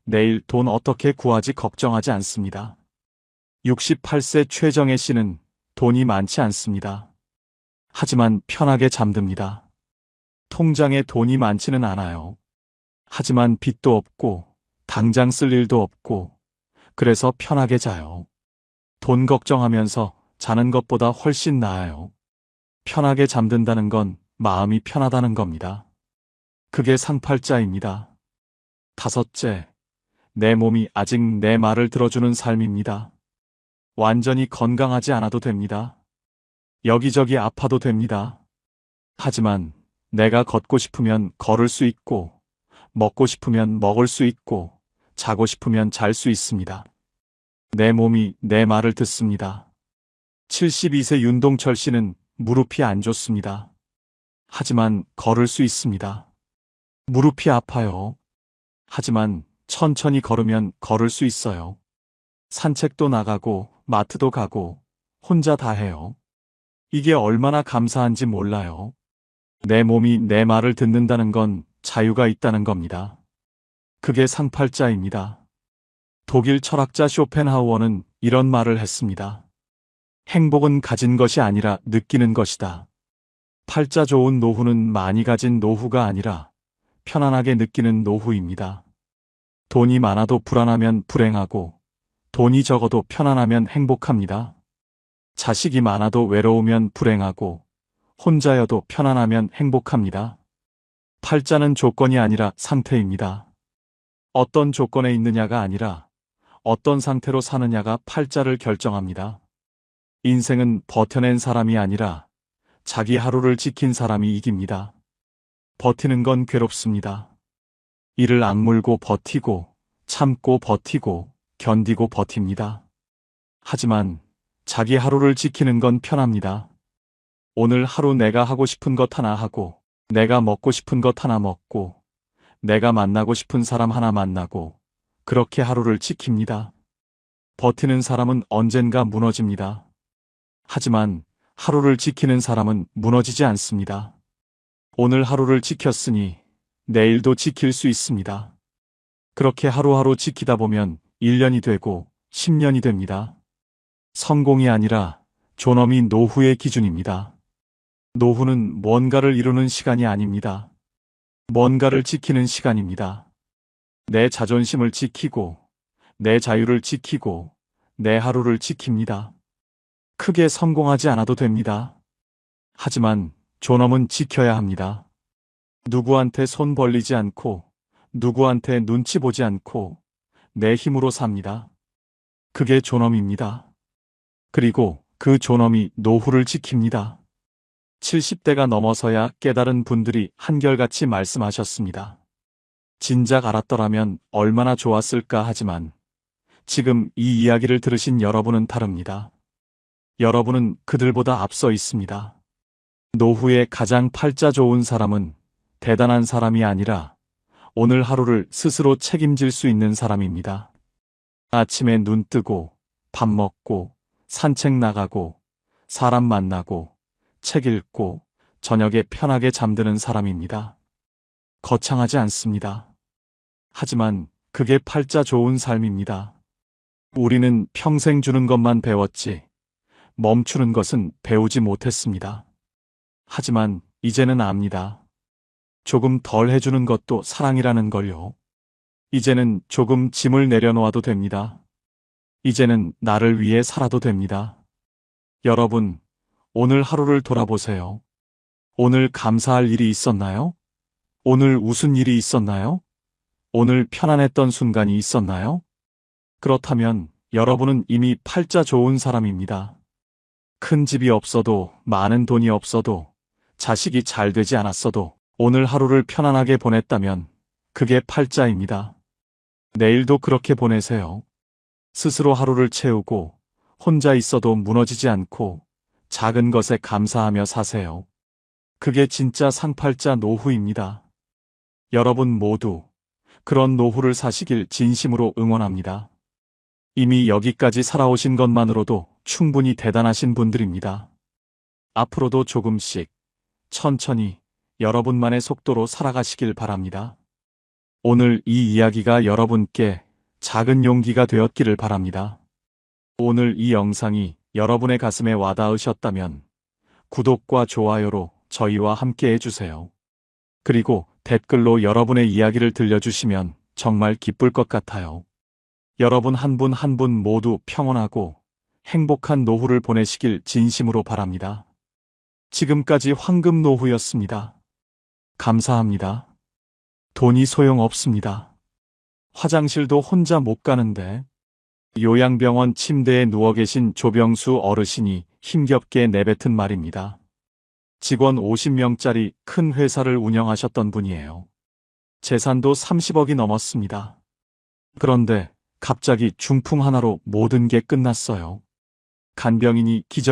내일 돈 어떻게 구하지 걱정하지 않습니다. 68세 최정혜 씨는 돈이 많지 않습니다. 하지만 편하게 잠듭니다. 통장에 돈이 많지는 않아요. 하지만 빚도 없고, 당장 쓸 일도 없고, 그래서 편하게 자요. 돈 걱정하면서 자는 것보다 훨씬 나아요. 편하게 잠든다는 건 마음이 편하다는 겁니다. 그게 상팔자입니다. 다섯째, 내 몸이 아직 내 말을 들어주는 삶입니다. 완전히 건강하지 않아도 됩니다. 여기저기 아파도 됩니다. 하지만 내가 걷고 싶으면 걸을 수 있고, 먹고 싶으면 먹을 수 있고, 자고 싶으면 잘 수 있습니다. 내 몸이 내 말을 듣습니다. 72세 윤동철 씨는 무릎이 안 좋습니다. 하지만 걸을 수 있습니다. 무릎이 아파요. 하지만 천천히 걸으면 걸을 수 있어요. 산책도 나가고 마트도 가고 혼자 다 해요. 이게 얼마나 감사한지 몰라요. 내 몸이 내 말을 듣는다는 건 자유가 있다는 겁니다. 그게 상팔자입니다. 독일 철학자 쇼펜하우어는 이런 말을 했습니다. 행복은 가진 것이 아니라 느끼는 것이다. 팔자 좋은 노후는 많이 가진 노후가 아니라 편안하게 느끼는 노후입니다. 돈이 많아도 불안하면 불행하고, 돈이 적어도 편안하면 행복합니다. 자식이 많아도 외로우면 불행하고, 혼자여도 편안하면 행복합니다. 팔자는 조건이 아니라 상태입니다. 어떤 조건에 있느냐가 아니라 어떤 상태로 사느냐가 팔자를 결정합니다. 인생은 버텨낸 사람이 아니라 자기 하루를 지킨 사람이 이깁니다. 버티는 건 괴롭습니다. 이를 악물고 버티고, 참고 버티고, 견디고 버팁니다. 하지만 자기 하루를 지키는 건 편합니다. 오늘 하루 내가 하고 싶은 것 하나 하고, 내가 먹고 싶은 것 하나 먹고, 내가 만나고 싶은 사람 하나 만나고, 그렇게 하루를 지킵니다. 버티는 사람은 언젠가 무너집니다. 하지만 하루를 지키는 사람은 무너지지 않습니다. 오늘 하루를 지켰으니 내일도 지킬 수 있습니다. 그렇게 하루하루 지키다 보면 1년이 되고 10년이 됩니다. 성공이 아니라 존엄이 노후의 기준입니다. 노후는 뭔가를 이루는 시간이 아닙니다. 뭔가를 지키는 시간입니다. 내 자존심을 지키고, 내 자유를 지키고, 내 하루를 지킵니다. 크게 성공하지 않아도 됩니다. 하지만 존엄은 지켜야 합니다. 누구한테 손 벌리지 않고, 누구한테 눈치 보지 않고, 내 힘으로 삽니다. 그게 존엄입니다. 그리고 그 존엄이 노후를 지킵니다. 70대가 넘어서야 깨달은 분들이 한결같이 말씀하셨습니다. 진작 알았더라면 얼마나 좋았을까 하지만 지금 이 이야기를 들으신 여러분은 다릅니다. 여러분은 그들보다 앞서 있습니다. 노후에 가장 팔자 좋은 사람은 대단한 사람이 아니라 오늘 하루를 스스로 책임질 수 있는 사람입니다. 아침에 눈 뜨고 밥 먹고 산책 나가고 사람 만나고 책 읽고 저녁에 편하게 잠드는 사람입니다. 거창하지 않습니다. 하지만 그게 팔자 좋은 삶입니다. 우리는 평생 주는 것만 배웠지 멈추는 것은 배우지 못했습니다. 하지만 이제는 압니다. 조금 덜 해주는 것도 사랑이라는 걸요. 이제는 조금 짐을 내려놓아도 됩니다. 이제는 나를 위해 살아도 됩니다. 여러분, 오늘 하루를 돌아보세요. 오늘 감사할 일이 있었나요? 오늘 웃은 일이 있었나요? 오늘 편안했던 순간이 있었나요? 그렇다면 여러분은 이미 팔자 좋은 사람입니다. 큰 집이 없어도, 많은 돈이 없어도, 자식이 잘 되지 않았어도, 오늘 하루를 편안하게 보냈다면 그게 팔자입니다. 내일도 그렇게 보내세요. 스스로 하루를 채우고 혼자 있어도 무너지지 않고 작은 것에 감사하며 사세요. 그게 진짜 상팔자 노후입니다. 여러분 모두 그런 노후를 사시길 진심으로 응원합니다. 이미 여기까지 살아오신 것만으로도 충분히 대단하신 분들입니다. 앞으로도 조금씩 천천히 여러분만의 속도로 살아가시길 바랍니다. 오늘 이 이야기가 여러분께 작은 용기가 되었기를 바랍니다. 오늘 이 영상이 여러분의 가슴에 와닿으셨다면 구독과 좋아요로 저희와 함께 해주세요. 그리고 댓글로 여러분의 이야기를 들려주시면 정말 기쁠 것 같아요. 여러분 한 분 한 분 모두 평온하고 행복한 노후를 보내시길 진심으로 바랍니다. 지금까지 황금노후였습니다. 감사합니다. 돈이 소용없습니다. 화장실도 혼자 못 가는데. 요양병원 침대에 누워 계신 조병수 어르신이 힘겹게 내뱉은 말입니다. 직원 50명짜리 큰 회사를 운영하셨던 분이에요. 재산도 30억이 넘었습니다. 그런데 갑자기 중풍 하나로 모든 게 끝났어요. 간병인이 기적